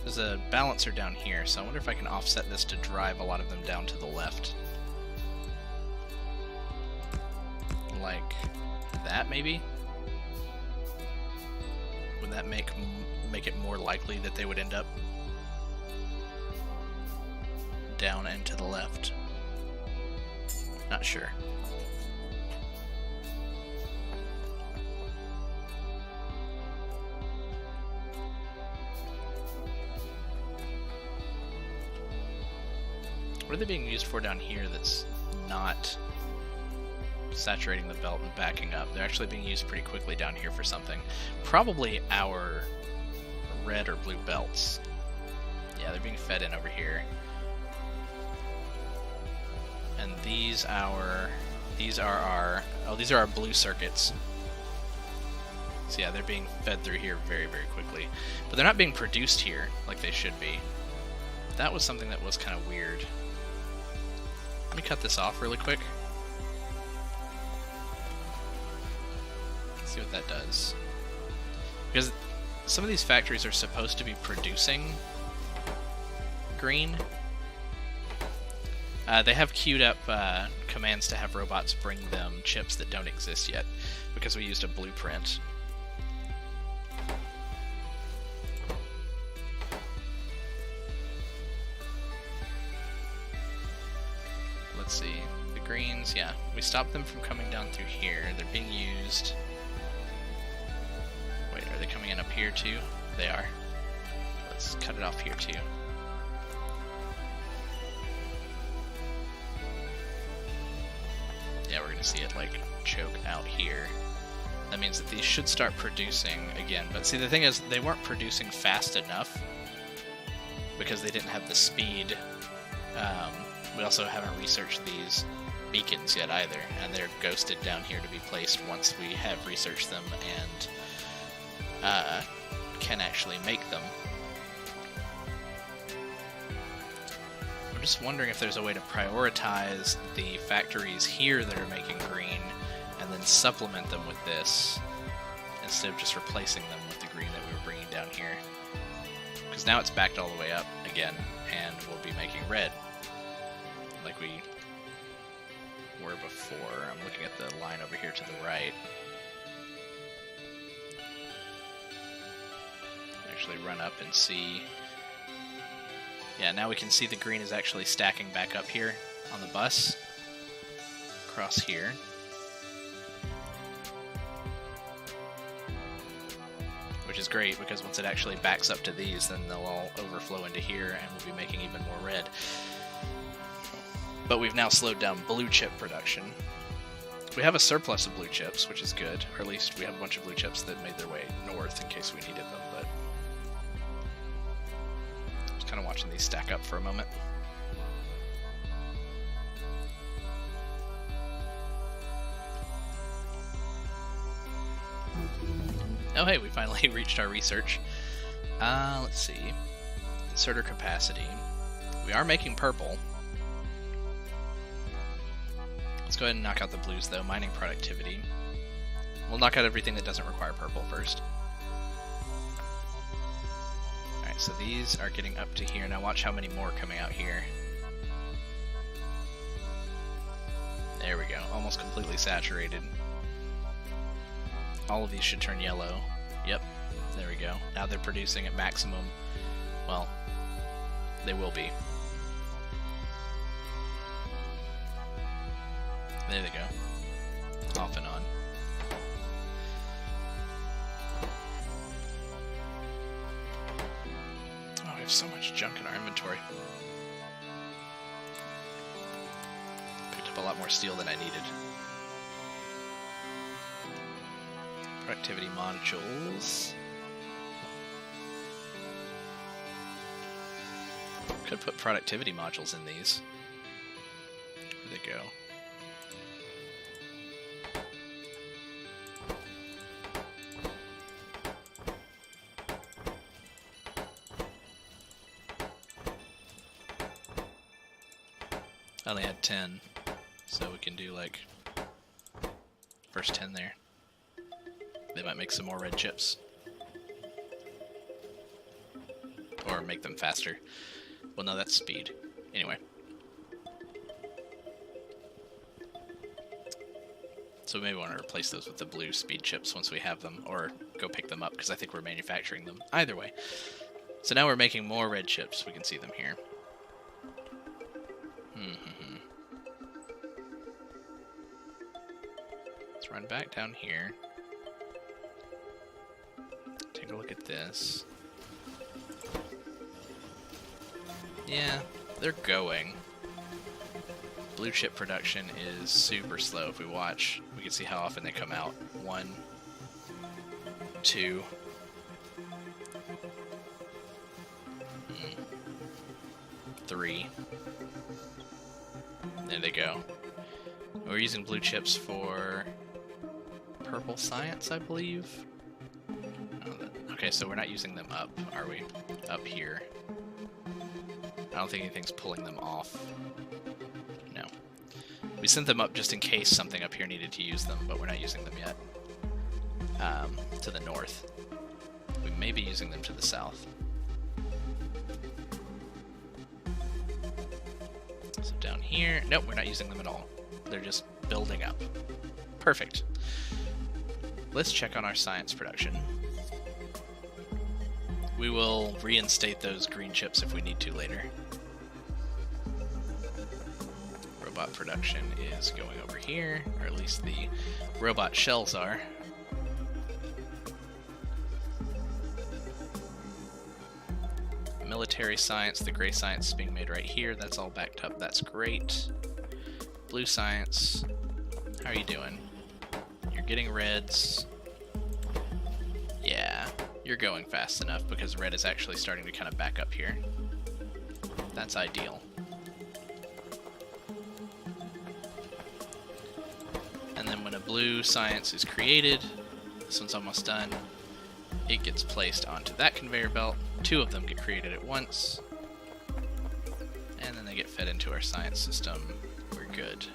There's a balancer down here, so I wonder if I can offset this to drive a lot of them down to the left. like that, maybe? Would that make it more likely that they would end up down and to the left? Not sure. What are they being used for down here that's not saturating the belt and backing up? They're actually being used pretty quickly down here for something. Probably our red or blue belts. Yeah, they're being fed in over here. And these are our blue circuits. So yeah, they're being fed through here very, very quickly. But they're not being produced here like they should be. That was something that was kind of weird. Let me cut this off really quick. See what that does. Because some of these factories are supposed to be producing green. They have queued up commands to have robots bring them chips that don't exist yet, because we used a blueprint. Let's see. The greens, yeah. We stopped them from coming down through here. They're being used... Wait, are they coming in up here too? They are. Let's cut it off here too. Yeah, we're gonna see it like choke out here. That means that these should start producing again. But see, the thing is, they weren't producing fast enough because they didn't have the speed. We also haven't researched these beacons yet either, and they're ghosted down here to be placed once we have researched them and can actually make them. I'm just wondering if there's a way to prioritize the factories here that are making green and then supplement them with this instead of just replacing them with the green that we were bringing down here. Because now it's backed all the way up again and we'll be making red like we were before. I'm looking at the line over here to the right. Actually run up and see. Yeah, now we can see the green is actually stacking back up here on the bus, across here. Which is great, because once it actually backs up to these, then they'll all overflow into here, and we'll be making even more red. But we've now slowed down blue chip production. We have a surplus of blue chips, which is good, or at least we have a bunch of blue chips that made their way north in case we needed them, but... kind of watching these stack up for a moment. Oh hey, we finally reached our research. Let's see. Inserter capacity. We are making purple. Let's go ahead and knock out the blues though. Mining productivity. We'll knock out everything that doesn't require purple first. So these are getting up to here. Now watch how many more are coming out here. There we go. Almost completely saturated. All of these should turn yellow. Yep. There we go. Now they're producing at maximum. Well, they will be. There they go. Off and on. So much junk in our inventory. Picked up a lot more steel than I needed. Productivity modules. Could put productivity modules in these. Where'd they go? I only had 10, so we can do like first 10 there. They might make some more red chips. Or make them faster. Well, no, that's speed. Anyway. So we may want to replace those with the blue speed chips once we have them, or go pick them up, because I think we're manufacturing them. Either way. So now we're making more red chips. We can see them here. Let's run back down here. Take a look at this. Yeah, they're going. Blue chip production is super slow. If we watch, we can see how often they come out. 1, 2, 3. There they go. We're using blue chips for purple science, I believe. Okay, so we're not using them up, are we? Up here. I don't think anything's pulling them off. No. We sent them up just in case something up here needed to use them, but we're not using them yet. To the north. We may be using them to the south. So down here... Nope, we're not using them at all. They're just building up. Perfect. Let's check on our science production. We will reinstate those green chips if we need to later. Robot production is going over here, or at least the robot shells are. Military science, the gray science is being made right here. That's all backed up. That's great. Blue science, how are you doing? You're getting reds. Yeah, you're going fast enough because red is actually starting to kind of back up here. That's ideal. And then when a blue science is created, this one's almost done, it gets placed onto that conveyor belt. 2 of them get created at once. And then they get fed into our science system. We're good.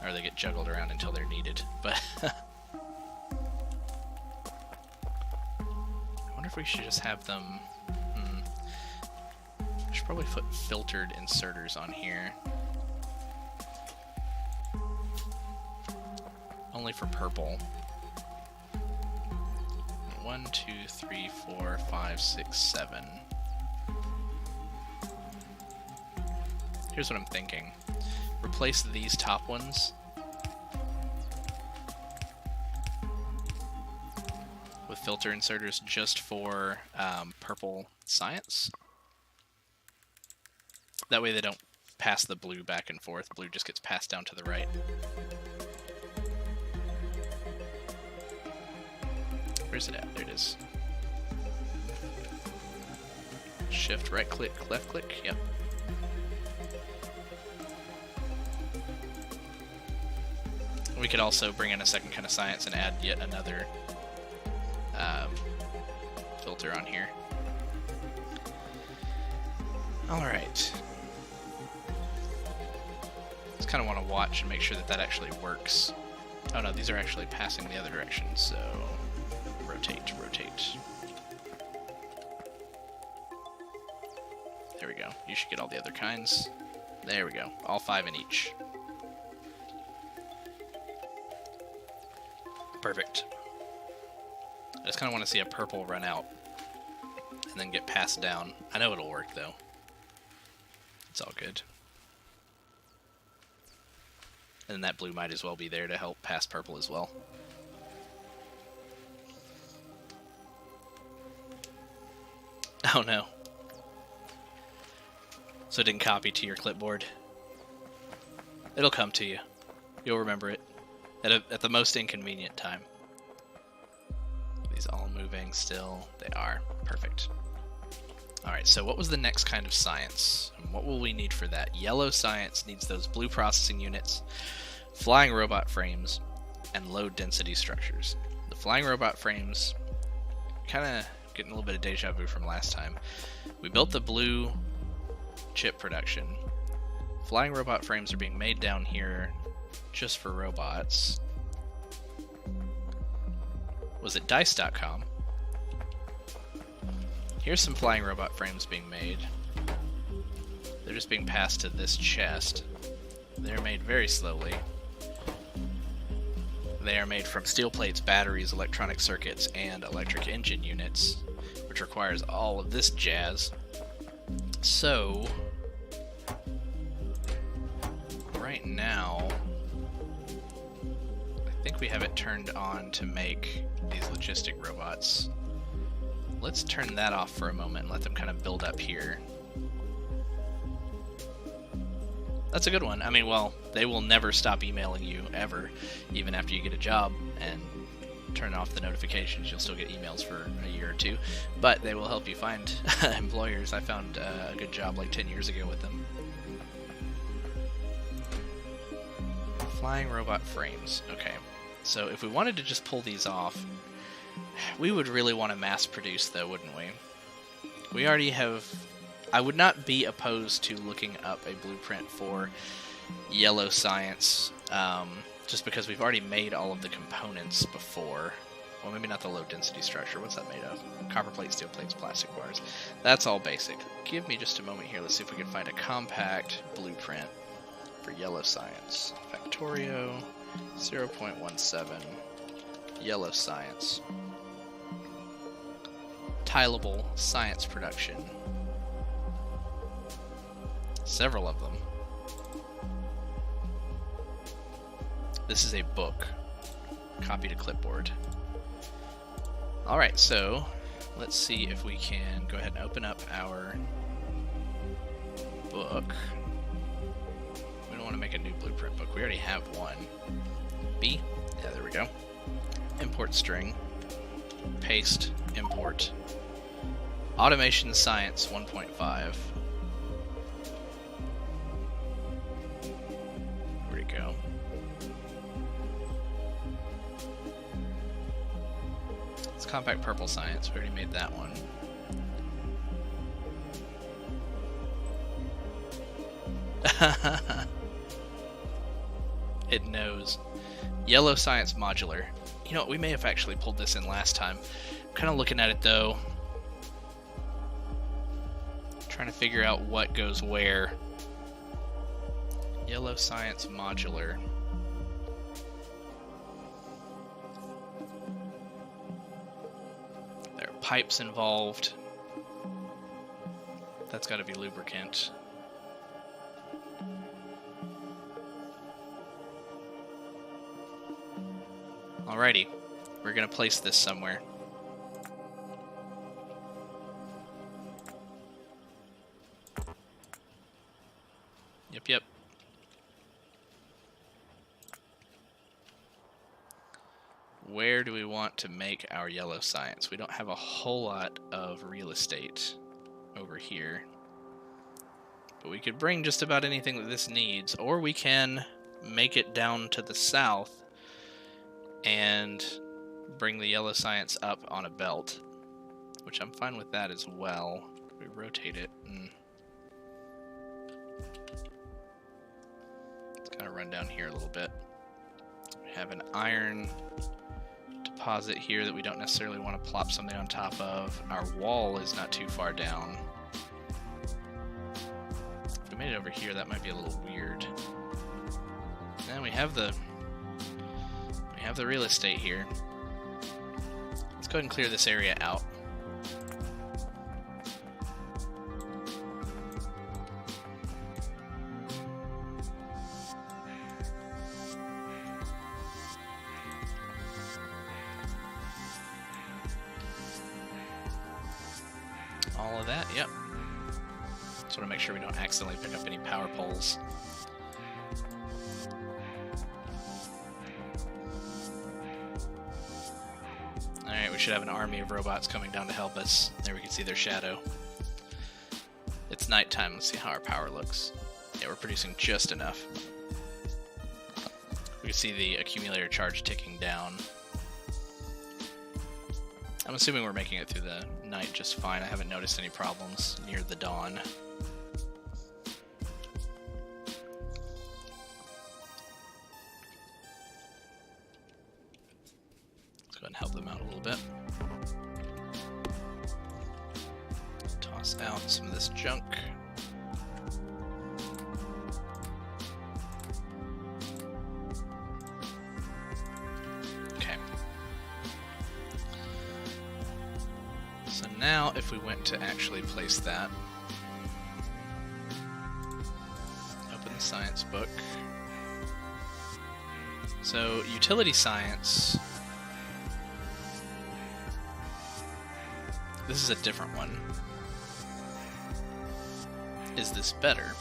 Or they get juggled around until they're needed. But I wonder if we should just have them... I should probably put filtered inserters on here. Only for purple. 1, 2, 3, 4, 5, 6, 7. Here's what I'm thinking. Replace these top ones with filter inserters just for purple science. That way they don't pass the blue back and forth. Blue just gets passed down to the right. Where's it at? There it is. Shift, right click, left click. Yep. We could also bring in a second kind of science and add yet another filter on here. Alright. Just kind of want to watch and make sure that that actually works. Oh no, these are actually passing the other direction, so rotate, rotate. There we go. You should get all the other kinds. There we go. All 5 in each. Perfect. I just kind of want to see a purple run out and then get passed down. I know it'll work though. It's all good. And then that blue might as well be there to help pass purple as well. Oh no. So it didn't copy to your clipboard. It'll come to you. You'll remember it. At the most inconvenient time. These all moving still? They are. Perfect. Alright, so what was the next kind of science? And what will we need for that? Yellow science needs those blue processing units, flying robot frames, and low density structures. The flying robot frames, kind of getting a little bit of deja vu from last time. We built the blue chip production. Flying robot frames are being made down here just for robots. Was it dice.com? Here's some flying robot frames being made. They're just being passed to this chest. They're made very slowly. They are made from steel plates, batteries, electronic circuits, and electric engine units, which requires all of this jazz. So, right now, I think we have it turned on to make these logistic robots. Let's turn that off for a moment and let them kind of build up here. That's a good one. I mean, well, they will never stop emailing you, ever, even after you get a job, and turn off the notifications. You'll still get emails for a year or two, but they will help you find employers. I found a good job like 10 years ago with them. Flying robot frames. Okay, so if we wanted to just pull these off, we would really want to mass produce, though, wouldn't we? We already have... I would not be opposed to looking up a blueprint for yellow science, just because we've already made all of the components before. Well, maybe not the low density structure. What's that made of? Copper plate, steel plates, plastic bars. That's all basic. Give me just a moment here. Let's see if we can find a compact blueprint for yellow science. Factorio 0.17. Yellow science. Tileable science production. Several of them. This is a book. Copy to clipboard. Alright, so let's see if we can go ahead and open up our book. We don't want to make a new blueprint book. We already have one. B. Yeah, there we go. Import string. Paste. Import. Automation Science 1.5. Go. It's compact purple science. We already made that one. It knows. Yellow science modular. You know what? We may have actually pulled this in last time. I'm kind of looking at it though. Trying to figure out what goes where. Yellow science modular. There are pipes involved. That's got to be lubricant. Alrighty, we're gonna place this somewhere. Yep. Where do we want to make our yellow science? We don't have a whole lot of real estate over here. But we could bring just about anything that this needs, or we can make it down to the south and bring the yellow science up on a belt, which I'm fine with that as well. We rotate it and let's kind of run down here a little bit. We have an iron deposit here that we don't necessarily want to plop something on top of. Our wall is not too far down. If we made it over here, that might be a little weird. And we have the real estate here. Let's go ahead and clear this area out. All of that, yep. Just want to make sure we don't accidentally pick up any power poles. Alright, we should have an army of robots coming down to help us. There we can see their shadow. It's nighttime. Let's see how our power looks. Yeah, we're producing just enough. We can see the accumulator charge ticking down. I'm assuming we're making it through the night just fine. I haven't noticed any problems near the dawn. Let's go ahead and help them out a little bit. Toss out some of this junk. now if we went to actually place that, open the science book. So utility science, this is a different one. Is this better?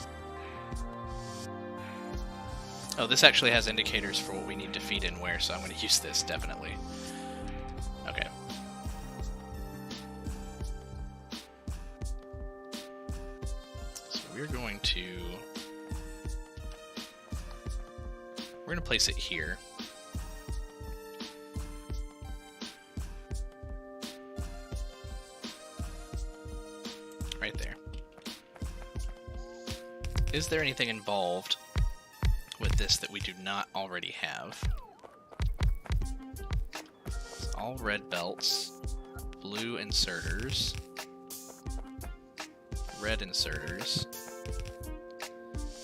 Oh, this actually has indicators for what we need to feed in where, so I'm going to use this, definitely. Okay. So we're going to place it here. Right there. Is there anything involved with this that we do not already have? It's all red belts, blue inserters, red inserters.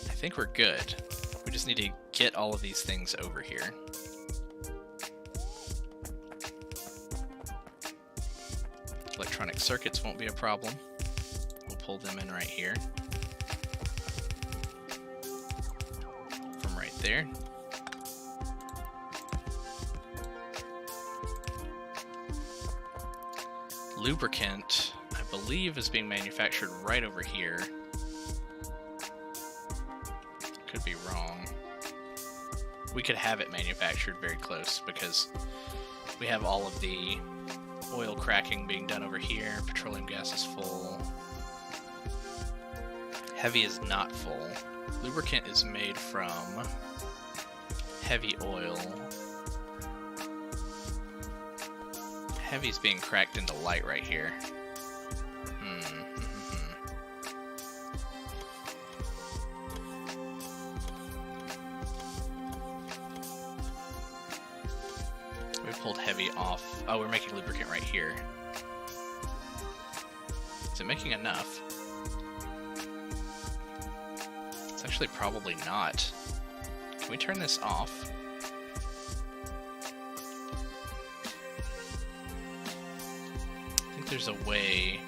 I think we're good. We just need to get all of these things over here. Electronic circuits won't be a problem. We'll pull them in right here. There. Lubricant, I believe, is being manufactured right over here. Could be wrong. We could have it manufactured very close because we have all of the oil cracking being done over here. Petroleum gas is full. Heavy is not full. Lubricant is made from heavy oil. Heavy's being cracked into light right here. We pulled heavy off. Oh, we're making lubricant right here. Is it making enough? It's actually probably not. Can we turn this off? I think there's a way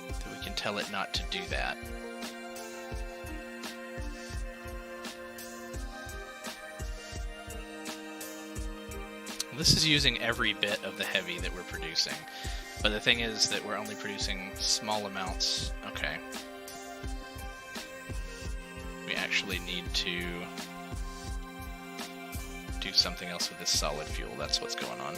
that we can tell it not to do that. This is using every bit of the heavy that we're producing, but the thing is that we're only producing small amounts. Okay. We actually need to do something else with this solid fuel. That's what's going on.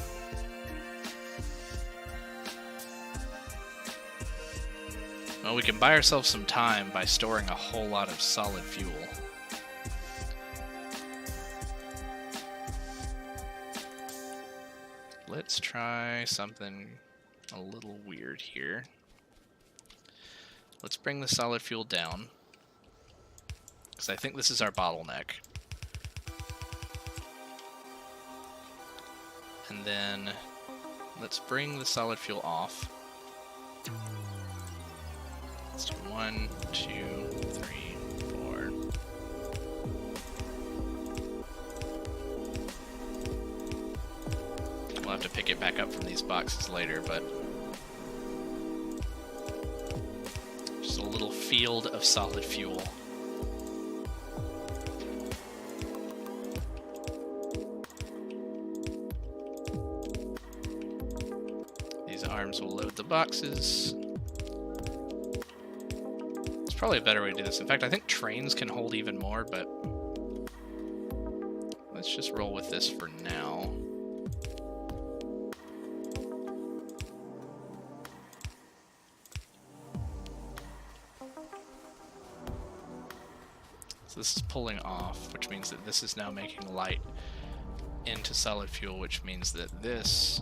Well, we can buy ourselves some time by storing a whole lot of solid fuel. Let's try something a little weird here. Let's bring the solid fuel down, because I think this is our bottleneck. And then let's bring the solid fuel off. Let's do 1, 2, 3, 4. We'll have to pick it back up from these boxes later, but just a little field of solid fuel. These arms will load the boxes. It's probably a better way to do this. In fact, I think trains can hold even more, but let's just roll with this for now. So this is pulling off, which means that this is now making light into solid fuel, which means that this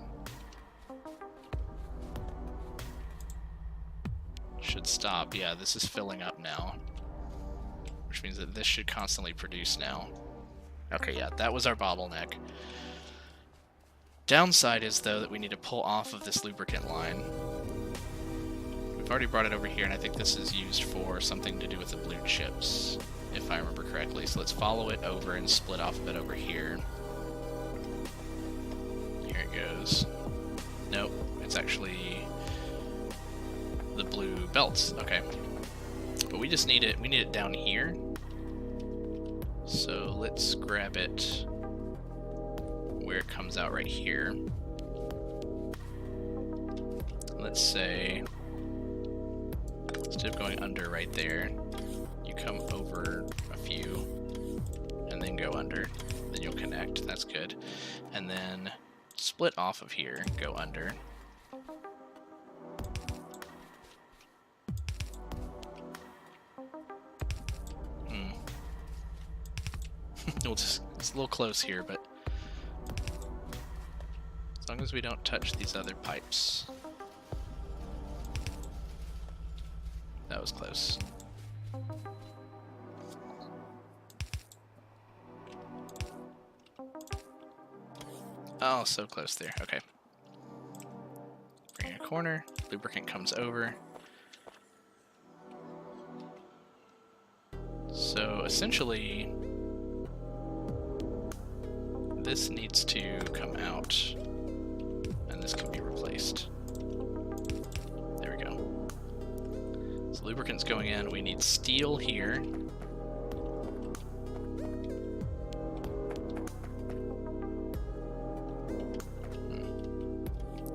should stop. Yeah, this is filling up now, which means that this should constantly produce now. Okay, yeah, that was our bottleneck. Downside is, though, that we need to pull off of this lubricant line. We've already brought it over here, and I think this is used for something to do with the blue chips, if I remember correctly. So let's follow it over and split off a bit over here. Here it goes. Nope, it's actually the blue belts. Okay. But we just need it, we need it down here. So let's grab it where it comes out right here. Let's say, instead of going under right there, you come over a few and then go under. Then you'll connect, that's good. And then split off of here, go under. It's a little close here, but as long as we don't touch these other pipes. That was close. Oh, so close there. Okay. Bring a corner. Lubricant comes over. So essentially, this needs to come out, and this can be replaced. There we go. So lubricant's going in. We need steel here.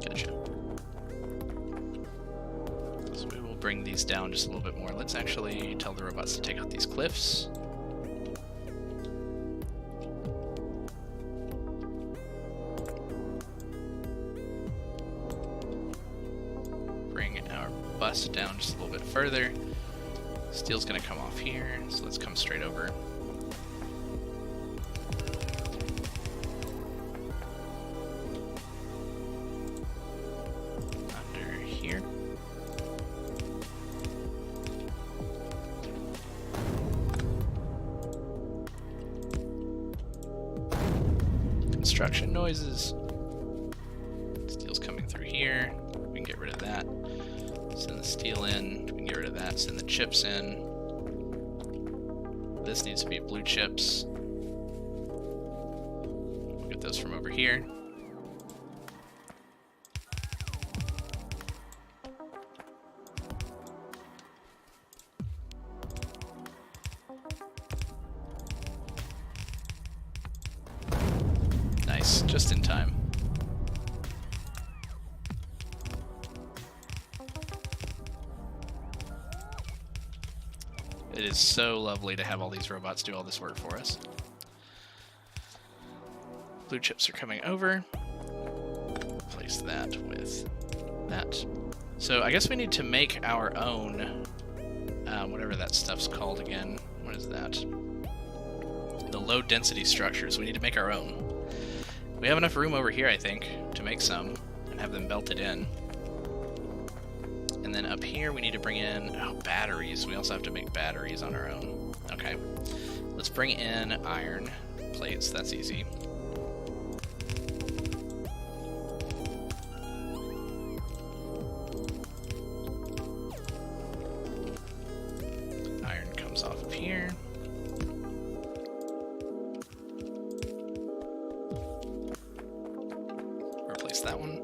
Gotcha. So we will bring these down just a little bit more. Let's actually tell the robots to take out these cliffs. Bus down just a little bit further. Steel's gonna come off here, so let's come straight over. Under here. Construction noises. Steel's coming through here. We can get rid of that. Send the steel in, we can get rid of that, send the chips in. This needs to be blue chips. We'll get those from over here. Nice, just in time. It is so lovely to have all these robots do all this work for us. Blue chips are coming over. Replace that with that. So I guess we need to make our own, whatever that stuff's called again. What is that? The low density structures. We need to make our own. We have enough room over here, I think, to make some and have them belted in. And then up here we need to bring in batteries. We also have to make batteries on our own. Okay. Let's bring in iron plates. That's easy. Iron comes off of here. Replace that one.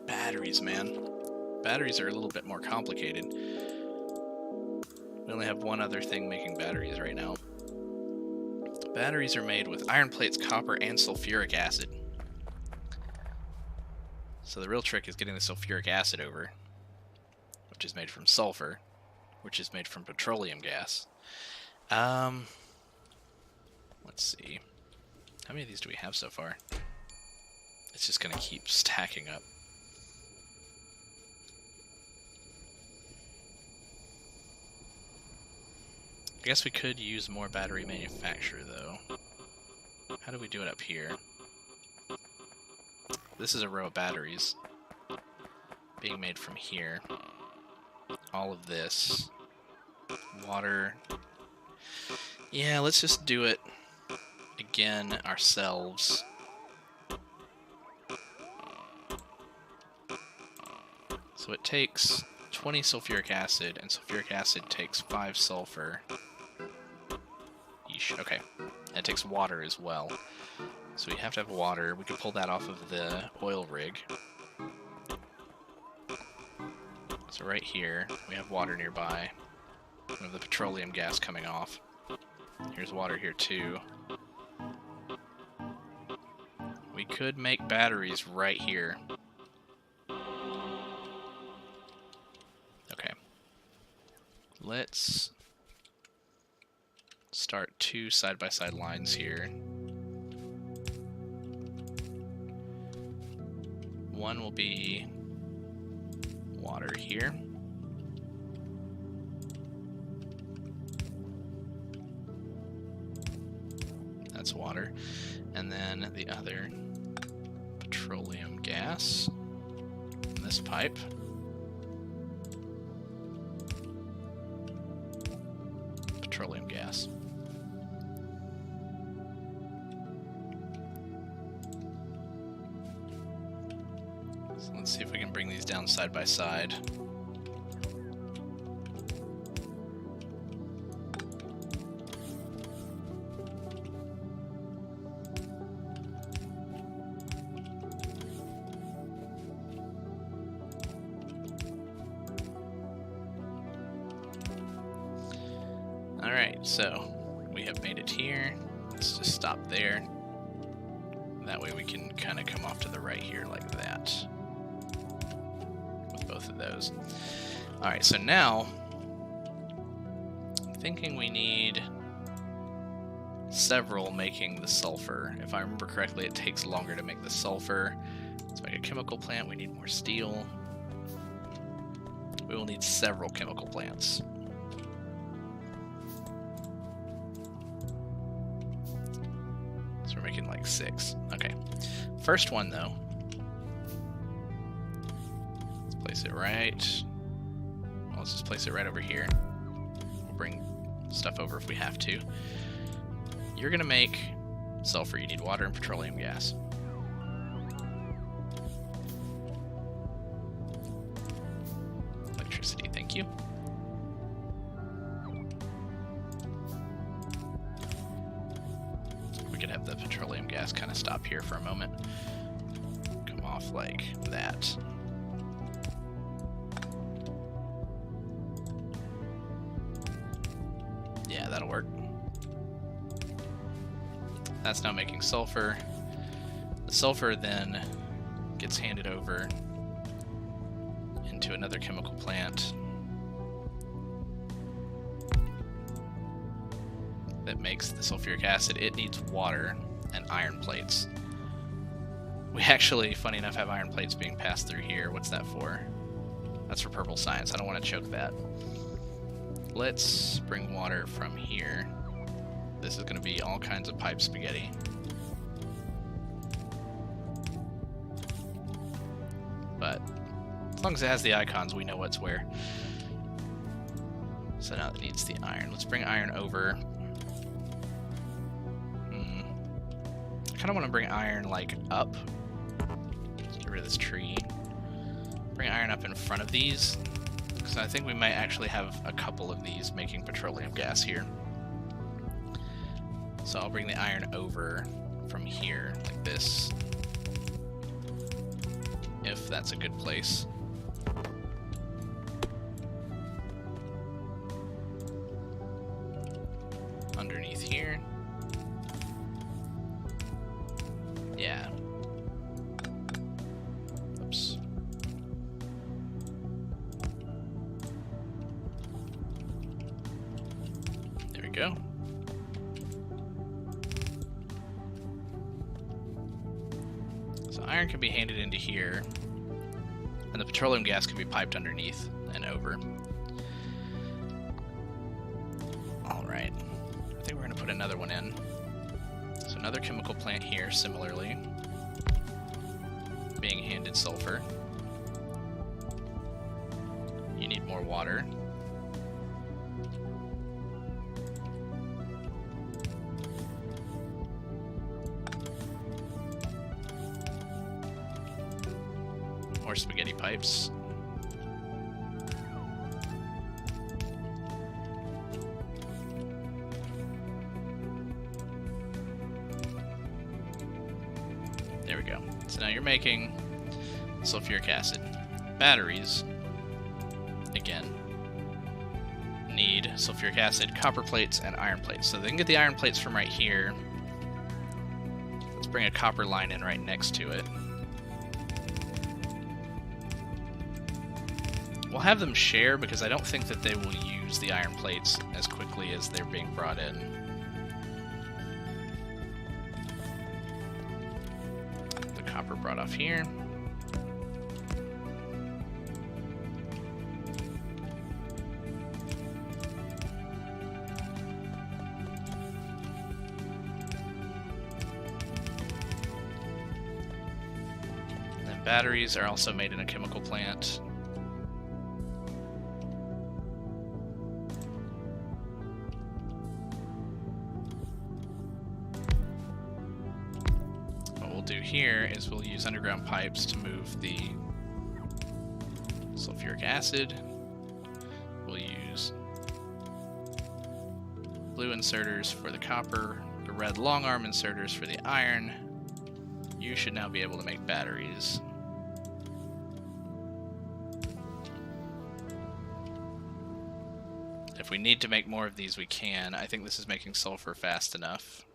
Batteries, man. Batteries are a little bit more complicated. We only have one other thing making batteries right now. Batteries are made with iron plates, copper, and sulfuric acid. So the real trick is getting the sulfuric acid over, which is made from sulfur, which is made from petroleum gas. Let's see. How many of these do we have so far? It's just gonna keep stacking up. I guess we could use more battery manufacture, though. How do we do it up here? This is a row of batteries being made from here. All of this. Water. Yeah, let's just do it again ourselves. So it takes 20 sulfuric acid, and sulfuric acid takes 5 sulfur. Yeesh, okay. And it takes water as well. So we have to have water. We could pull that off of the oil rig. So right here, we have water nearby. We have the petroleum gas coming off. Here's water here too. We could make batteries right here. Okay. Let's start 2 side-by-side lines here. One will be water here. That's water. And then the other, petroleum gas in this pipe. Petroleum gas. So let's see if we can bring these down side by side. Alright, so we have made it here. Let's just stop there. That way we can kind of come off to the right here like that. With both of those. Alright, so now I'm thinking we need several making the sulfur. If I remember correctly, it takes longer to make the sulfur. Let's make a chemical plant. We need more steel. We will need several chemical plants. So we're making like 6. Okay. First one though. Let's place it right. Well, let's just place it right over here. We'll bring stuff over if we have to. You're gonna make sulfur. You need water and petroleum gas. Electricity, thank you. We could have the petroleum gas kind of stop here for a moment. Come off like that. Yeah, that'll work. That's now making sulfur. The sulfur then gets handed over into another chemical plant that makes the sulfuric acid. It needs water and iron plates. We actually, funny enough, have iron plates being passed through here. What's that for? That's for purple science. I don't want to choke that. Let's bring water from here. This is going to be all kinds of pipe spaghetti. But as long as it has the icons, we know what's where. So now it needs the iron. Let's bring iron over. I kind of want to bring iron like up. Let's get rid of this tree. Bring iron up in front of these. Because I think we might actually have a couple of these making petroleum gas here. So I'll bring the iron over from here, like this. If that's a good place. Underneath here. Yeah. Oops. There we go. So iron can be handed into here, and the petroleum gas can be piped underneath and over. Alright. I think we're going to put another one in. So another chemical plant here, similarly. Being handed sulfur. You need more water. More spaghetti pipes. There we go. So now you're making sulfuric acid. Batteries. again, need sulfuric acid, copper plates, and iron plates. So they can get the iron plates from right here. Let's bring a copper line in right next to it. We'll have them share because I don't think that they will use the iron plates as quickly as they're being brought in. The copper brought off here. And then batteries are also made in a chemical plant. Here is we'll use underground pipes to move the sulfuric acid. We'll use blue inserters for the copper, the red long arm inserters for the iron. You should now be able to make batteries. If we need to make more of these, we can. I think this is making sulfur fast enough.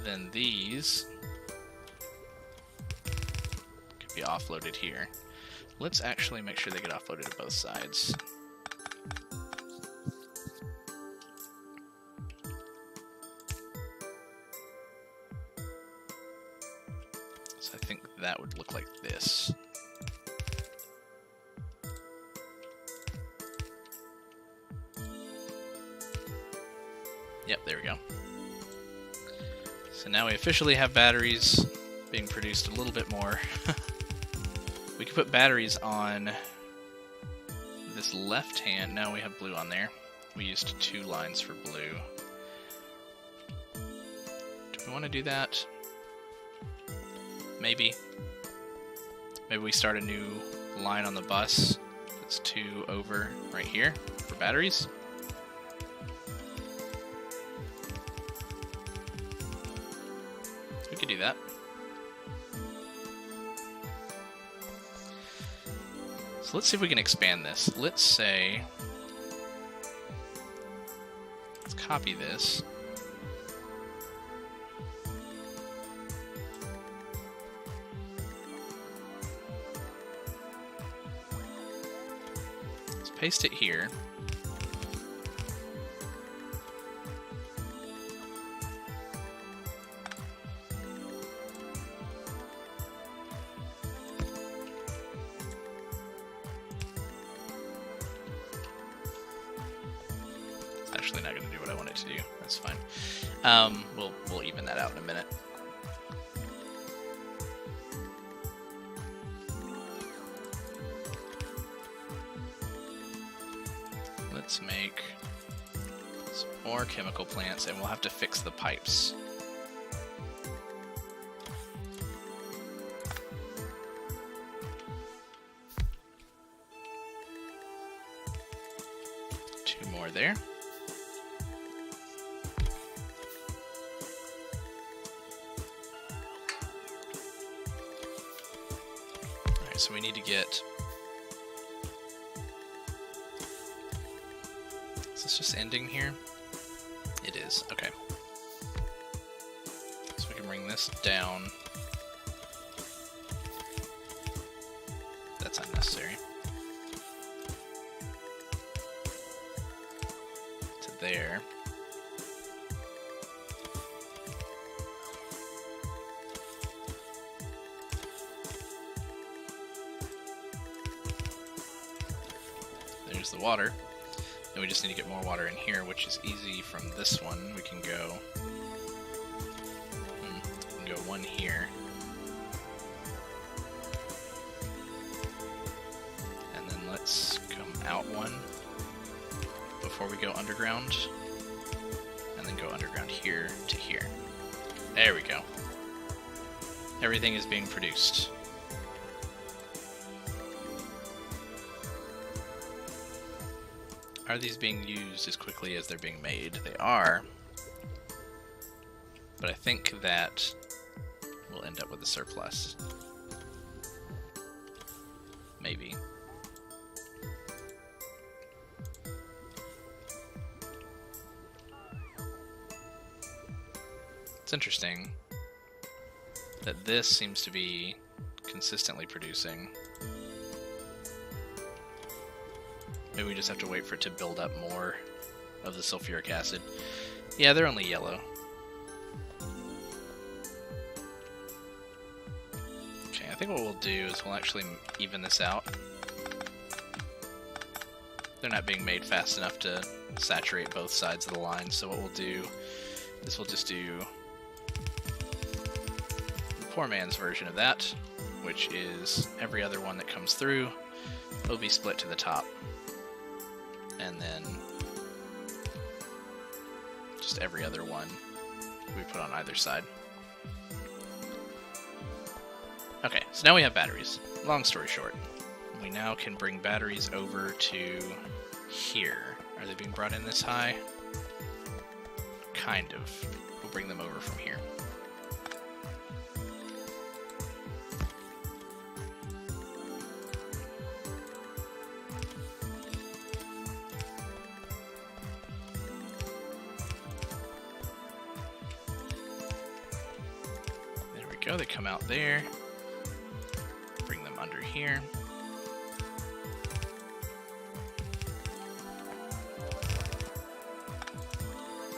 Then these could be offloaded here. Let's actually make sure they get offloaded to both sides. So I think that would look like this. Yep, there we go. So now we officially have batteries being produced a little bit more. We could put batteries on this left hand. No, we have blue on there. We used 2 lines for blue. Do we want to do that? Maybe. Maybe we start a new line on the bus. That's 2 over right here for batteries. We could do that. So let's see if we can expand this. Let's say, let's copy this. Let's paste it here. Actually not going to do what I want it to do. That's fine. We'll even that out in a minute. Let's make some more chemical plants, and we'll have to fix the pipes. Two more there. So we need to get... Is this just ending here? It is, okay. So we can bring this down. That's unnecessary. To there. There's the water. Then we just need to get more water in here, which is easy from this one. We can go... we can go one here. And then let's come out one before we go underground. And then go underground here to here. There we go. Everything is being produced. Are these being used as quickly as they're being made? They are. But I think that we'll end up with a surplus. Maybe. It's interesting that this seems to be consistently producing. Maybe we just have to wait for it to build up more of the sulfuric acid. Yeah, they're only yellow. Okay, I think what we'll do is we'll actually even this out. They're not being made fast enough to saturate both sides of the line, so what we'll do is we'll just do the poor man's version of that, which is every other one that comes through will be split to the top. And then just every other one we put on either side. Okay, so now we have batteries. Long story short, we now can bring batteries over to here. Are they being brought in this high? Kind of. We'll bring them over from here. There we go, they come out there. Bring them under here.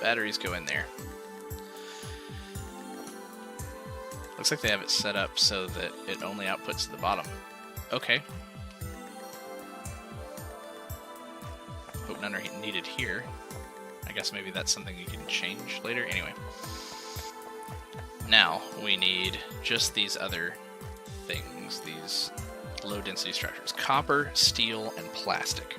Batteries go in there. Looks like they have it set up so that it only outputs to the bottom. Okay. Hope none are needed here. I guess maybe that's something you can change later. Anyway. Now we need just these other things, these low density structures. Copper, steel, and plastic.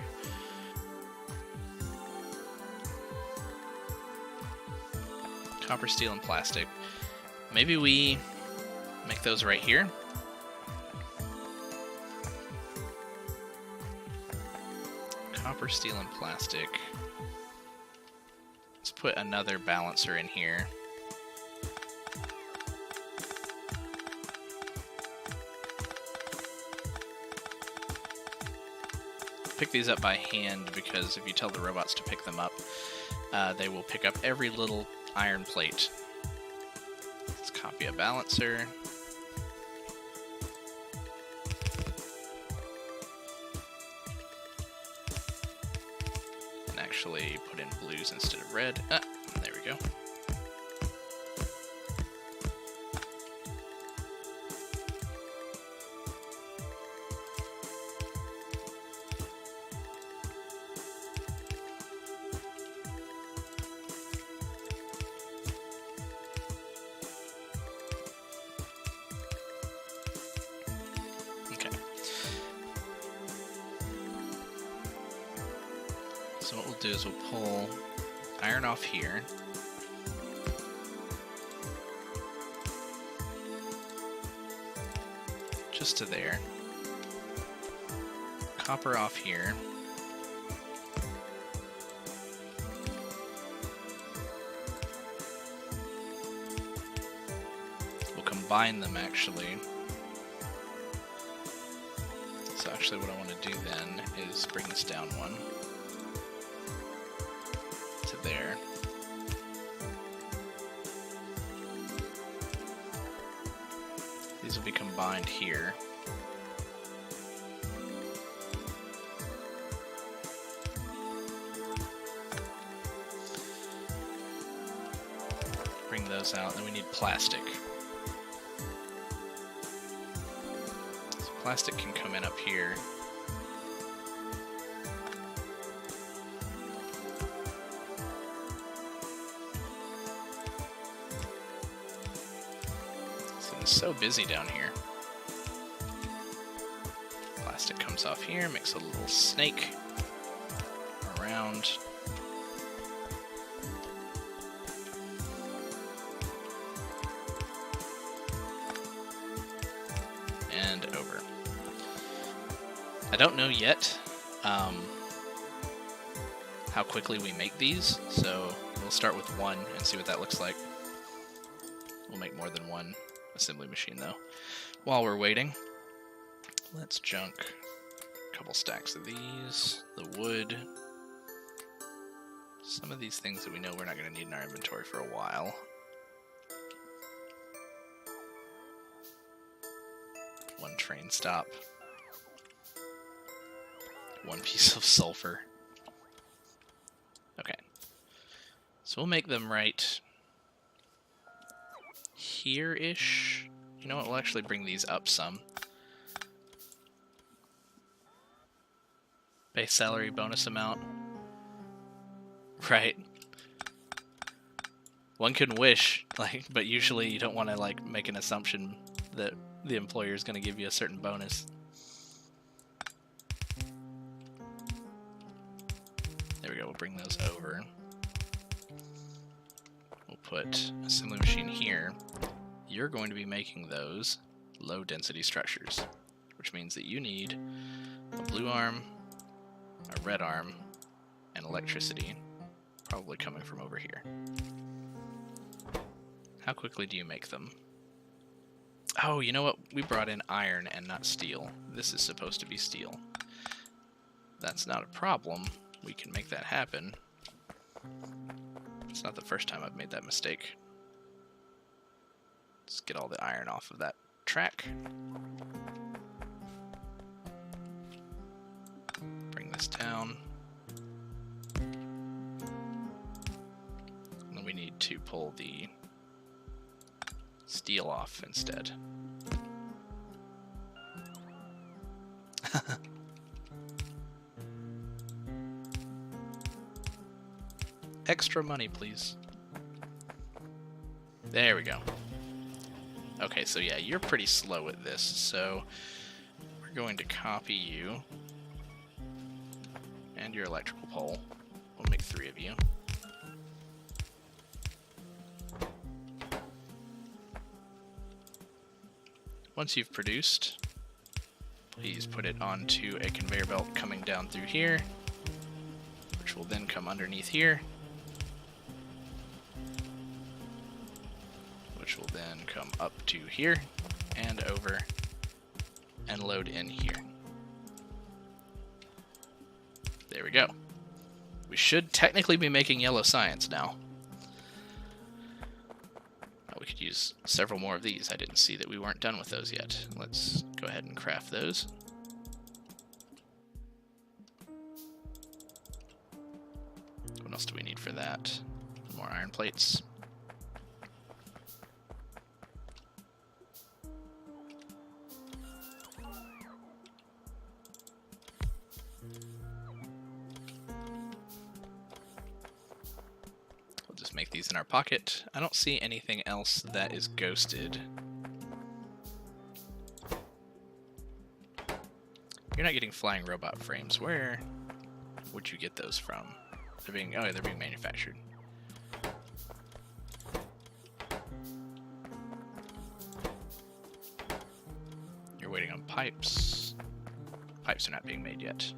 Copper, steel, and plastic. Maybe we make those right here. Copper, steel, and plastic. Let's put another balancer in here. Pick these up by hand because if you tell the robots to pick them up, they will pick up every little iron plate. Let's copy a balancer. And actually put in blues instead of red. There we go. So what we'll do is we'll pull iron off here. Just to there. Copper off here. We'll combine them actually. So actually what I want to do then is bring this down one. To there. These will be combined here. Bring those out, then we need plastic. So plastic can come in up here. It's so busy down here. Plastic comes off here, makes a little snake around. And over. I don't know yet how quickly we make these, so we'll start with one and see what that looks like. We'll make more than one assembly machine though. While we're waiting, let's junk a couple stacks of these, the wood, some of these things that we know we're not going to need in our inventory for a while. 1 train stop. 1 piece of sulfur. Okay. So we'll make them right here-ish. You know what? We'll actually bring these up some. Base salary bonus amount. Right. One can wish, like, but usually you don't want to like make an assumption that the employer is going to give you a certain bonus. There we go. We'll bring those over. We'll put assembly machine here. You're going to be making those low density structures, which means that you need a blue arm, a red arm, and electricity, probably coming from over here. How quickly do you make them? Oh, you know what? We brought in iron and not steel. This is supposed to be steel. That's not a problem. We can make that happen. It's not the first time I've made that mistake. Let's get all the iron off of that track. Bring this down. And then we need to pull the steel off instead. Extra money, please. There we go. Okay, so yeah, you're pretty slow at this, so we're going to copy you and your electrical pole. We'll make 3 of you. Once you've produced, please put it onto a conveyor belt coming down through here, which will then come underneath here, which will then come up to here and over and load in here. There we go. We should technically be making yellow science now. Oh, we could use several more of these. I didn't see that we weren't done with those yet. Let's go ahead and craft those. What else do we need for that? More iron plates. Make these in our pocket. I don't see anything else that is ghosted. You're not getting flying robot frames. Where would you get those from? They're being manufactured. You're waiting on pipes. Pipes are not being made yet.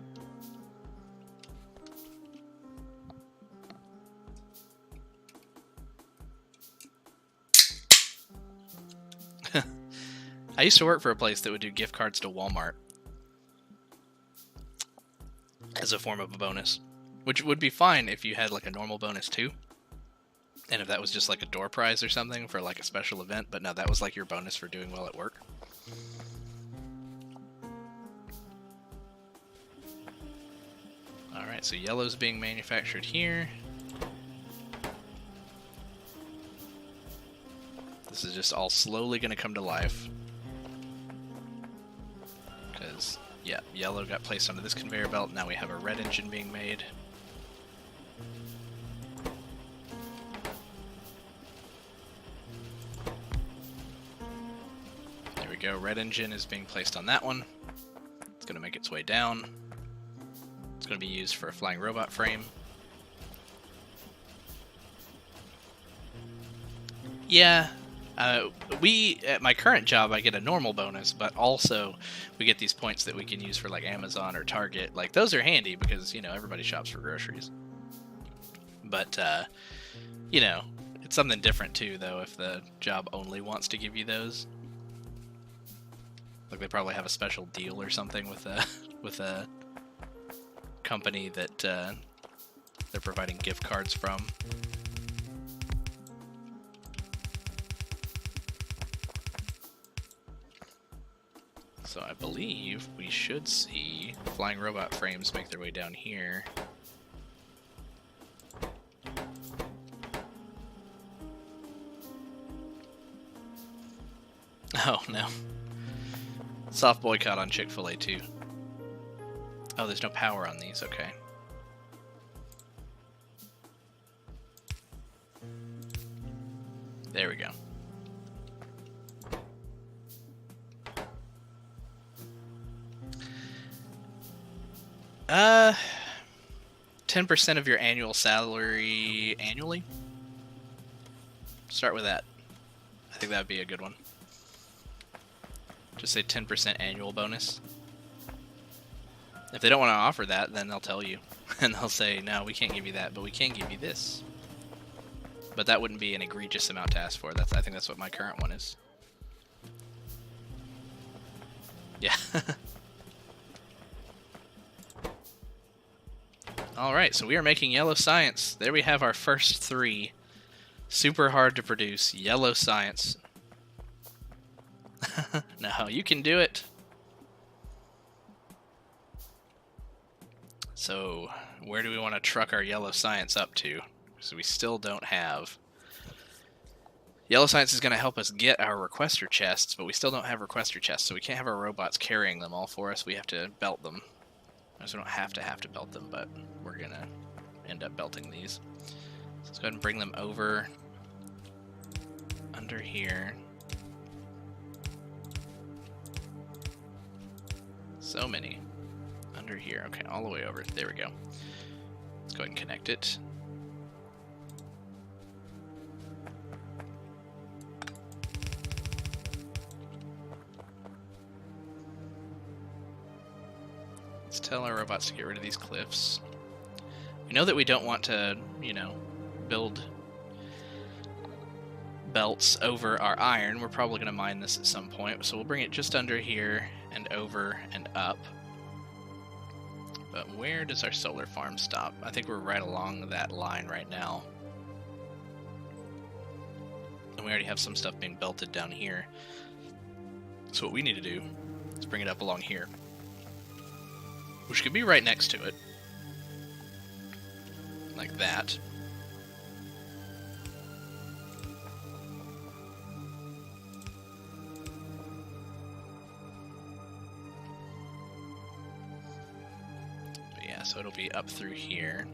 I used to work for a place that would do gift cards to Walmart as a form of a bonus, which would be fine if you had like a normal bonus too, and if that was just like a door prize or something for like a special event, but no, that was like your bonus for doing well at work. Alright, so yellow's being manufactured here. This is just all slowly going to come to life. Because, yeah, yellow got placed onto this conveyor belt. Now we have a red engine being made. There we go. Red engine is being placed on that one. It's going to make its way down. It's going to be used for a flying robot frame. Yeah. At my current job, I get a normal bonus, but also we get these points that we can use for like Amazon or Target. Like those are handy because, you know, everybody shops for groceries. But, you know, it's something different too, though, if the job only wants to give you those. Like they probably have a special deal or something with a company that they're providing gift cards from. So I believe we should see flying robot frames make their way down here. Oh no. Soft boycott on Chick-fil-A too. Oh, there's no power on these, okay. There we go. 10% of your annual salary annually? Start with that. I think that would be a good one. Just say 10% annual bonus. If they don't want to offer that, then they'll tell you. And they'll say, no, we can't give you that, but we can give you this. But that wouldn't be an egregious amount to ask for. I think that's what my current one is. Yeah. Alright, so we are making yellow science. There we have our first 3. Super hard to produce. Yellow science. No, you can do it. So, where do we want to truck our yellow science up to? So we still don't have... Yellow science is going to help us get our requester chests, but we still don't have requester chests, so we can't have our robots carrying them all for us. We have to belt them. So we don't have to belt them, but we're going to end up belting these. So let's go ahead and bring them over under here. So many. Under here. Okay, all the way over. There we go. Let's go ahead and connect it. Let's tell our robots to get rid of these cliffs. We know that we don't want to, you know, build belts over our iron. We're probably going to mine this at some point, so we'll bring it just under here and over and up. But where does our solar farm stop? I think we're right along that line right now. And we already have some stuff being belted down here. So what we need to do is bring it up along here, which could be right next to it. Like that. But yeah, so it'll be up through here.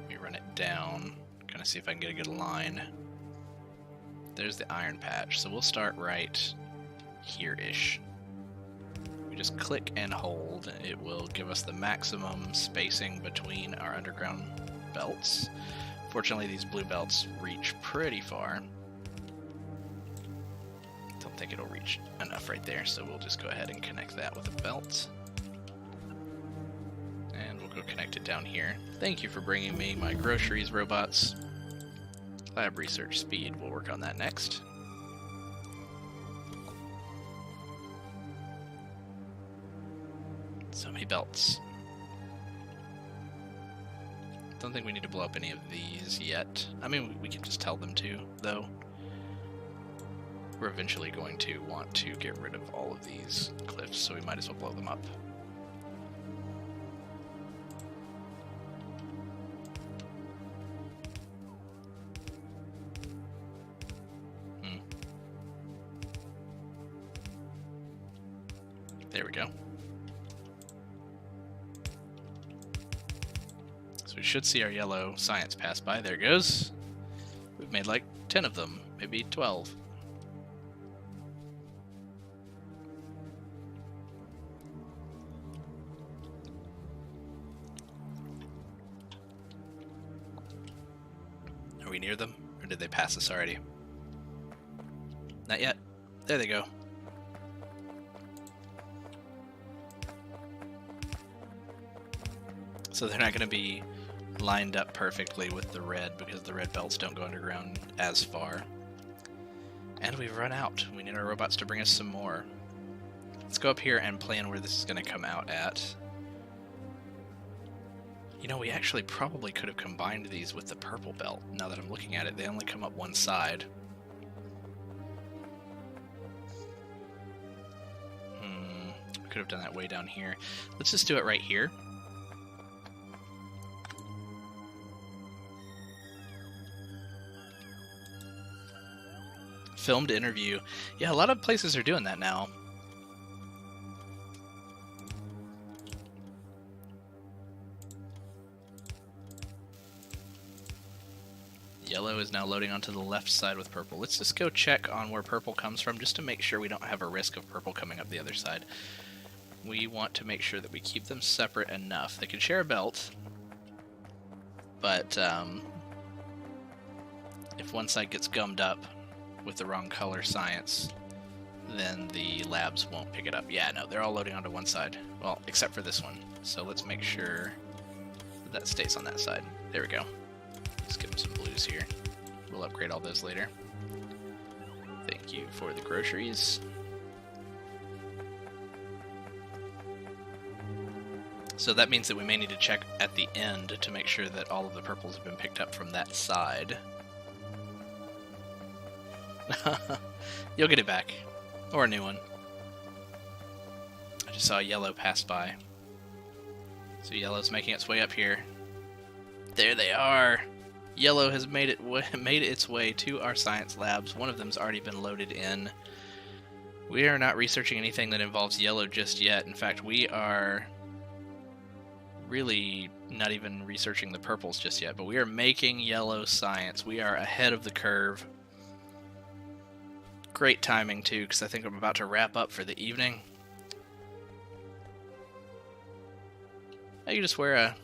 Let me run it down. Kind of see if I can get a good line. There's the iron patch, so we'll start right here-ish. We just click and hold. It will give us the maximum spacing between our underground belts. Fortunately, these blue belts reach pretty far. Don't think it'll reach enough right there, so we'll just go ahead and connect that with a belt. And we'll go connect it down here. Thank you for bringing me my groceries, robots. Lab research speed, we'll work on that next. So many belts. Don't think we need to blow up any of these yet. I mean, we can just tell them to, though. We're eventually going to want to get rid of all of these cliffs, so we might as well blow them up. There we go. So we should see our yellow science pass by. There it goes. We've made like 10 of them, maybe 12. Are we near them? Or did they pass us already? Not yet. There they go. So they're not going to be lined up perfectly with the red because the red belts don't go underground as far. And we've run out. We need our robots to bring us some more. Let's go up here and plan where this is going to come out at. You know, we actually probably could have combined these with the purple belt. Now that I'm looking at it, they only come up one side. Could have done that way down here. Let's just do it right here. Filmed interview. Yeah, a lot of places are doing that now. Yellow is now loading onto the left side with purple. Let's just go check on where purple comes from just to make sure we don't have a risk of purple coming up the other side. We want to make sure that we keep them separate enough. They can share a belt, but if one side gets gummed up with the wrong color science, then the labs won't pick it up. Yeah, no, they're all loading onto one side. Well, except for this one. So let's make sure that stays on that side. There we go. Let's give them some blues here. We'll upgrade all those later. Thank you for the groceries. So that means that we may need to check at the end to make sure that all of the purples have been picked up from that side. You'll get it back. Or a new one. I just saw yellow pass by. So yellow's making its way up here. There they are! Yellow has made its way to our science labs. One of them's already been loaded in. We are not researching anything that involves yellow just yet. In fact, we are really not even researching the purples just yet, but we are making yellow science. We are ahead of the curve. Great timing, too, because I think I'm about to wrap up for the evening. Now you just wear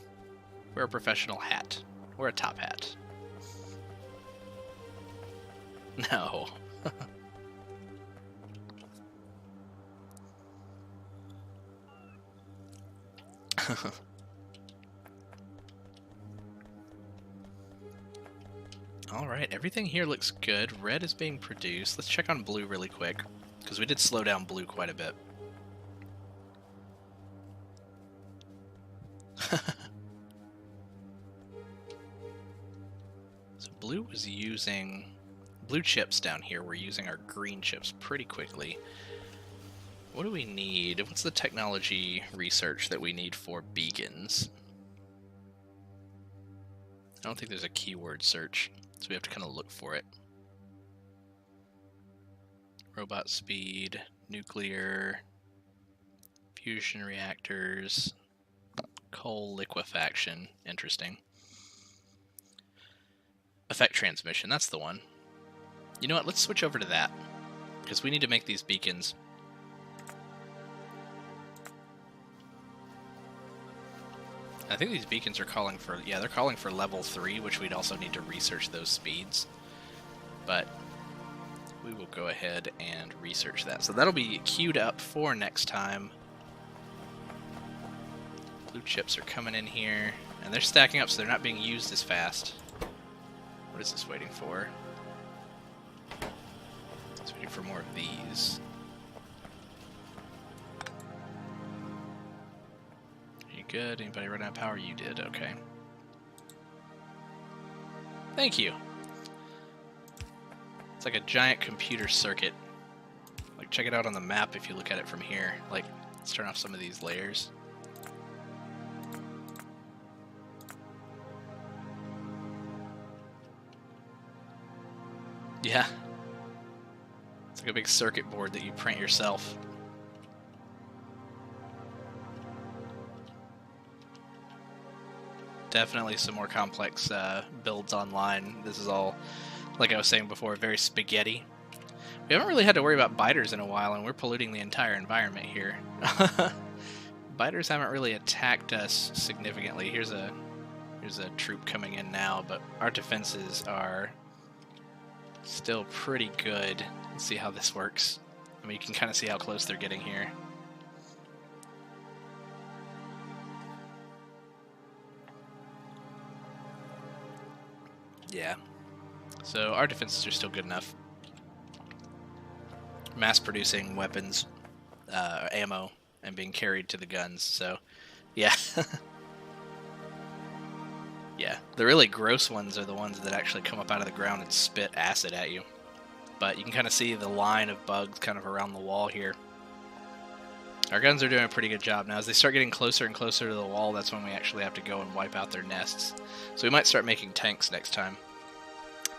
a professional hat. Wear a top hat. No. Alright, everything here looks good. Red is being produced. Let's check on blue really quick, because we did slow down blue quite a bit. So blue was using... blue chips down here. We're using our green chips pretty quickly. What do we need? What's the technology research that we need for beacons? I don't think there's a keyword search, so we have to kind of look for it. Robot speed, nuclear, fusion reactors, coal liquefaction. Interesting. Effect transmission, that's the one. You know what, let's switch over to that, because we need to make these beacons. I think these beacons are calling for, yeah, they're calling for level 3, which we'd also need to research those speeds. But we will go ahead and research that. So that'll be queued up for next time. Blue chips are coming in here, and they're stacking up so they're not being used as fast. What is this waiting for? It's waiting for more of these. Good. Anybody run out of power? You did. Okay. Thank you. It's like a giant computer circuit. Like, check it out on the map if you look at it from here. Like, let's turn off some of these layers. Yeah. It's like a big circuit board that you print yourself. Definitely some more complex builds online. This is all, like I was saying before, very spaghetti. We haven't really had to worry about biters in a while, and we're polluting the entire environment here. Biters haven't really attacked us significantly. Here's a troop coming in now, but our defenses are still pretty good. Let's see how this works. I mean, you can kind of see how close they're getting here. Yeah, so our defenses are still good enough. Mass-producing weapons, ammo, and being carried to the guns, so yeah. Yeah, the really gross ones are the ones that actually come up out of the ground and spit acid at you. But you can kind of see the line of bugs kind of around the wall here. Our guns are doing a pretty good job now. As they start getting closer and closer to the wall, that's when we actually have to go and wipe out their nests. So we might start making tanks next time.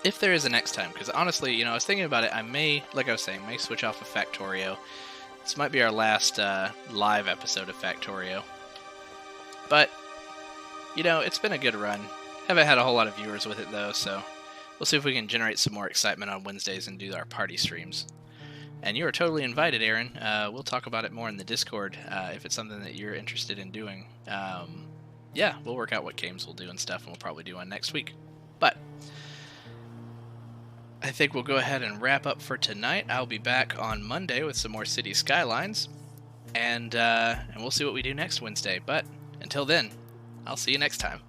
If there is a next time, because honestly, you know, I was thinking about it, I may, like I was saying, may switch off of Factorio. This might be our last live episode of Factorio. But, you know, it's been a good run. Haven't had a whole lot of viewers with it, though, so we'll see if we can generate some more excitement on Wednesdays and do our party streams. And you are totally invited, Aaron. We'll talk about it more in the Discord if it's something that you're interested in doing. Yeah, we'll work out what games we'll do and stuff, and we'll probably do one next week. But I think we'll go ahead and wrap up for tonight. I'll be back on Monday with some more City Skylines, and we'll see what we do next Wednesday. But until then, I'll see you next time.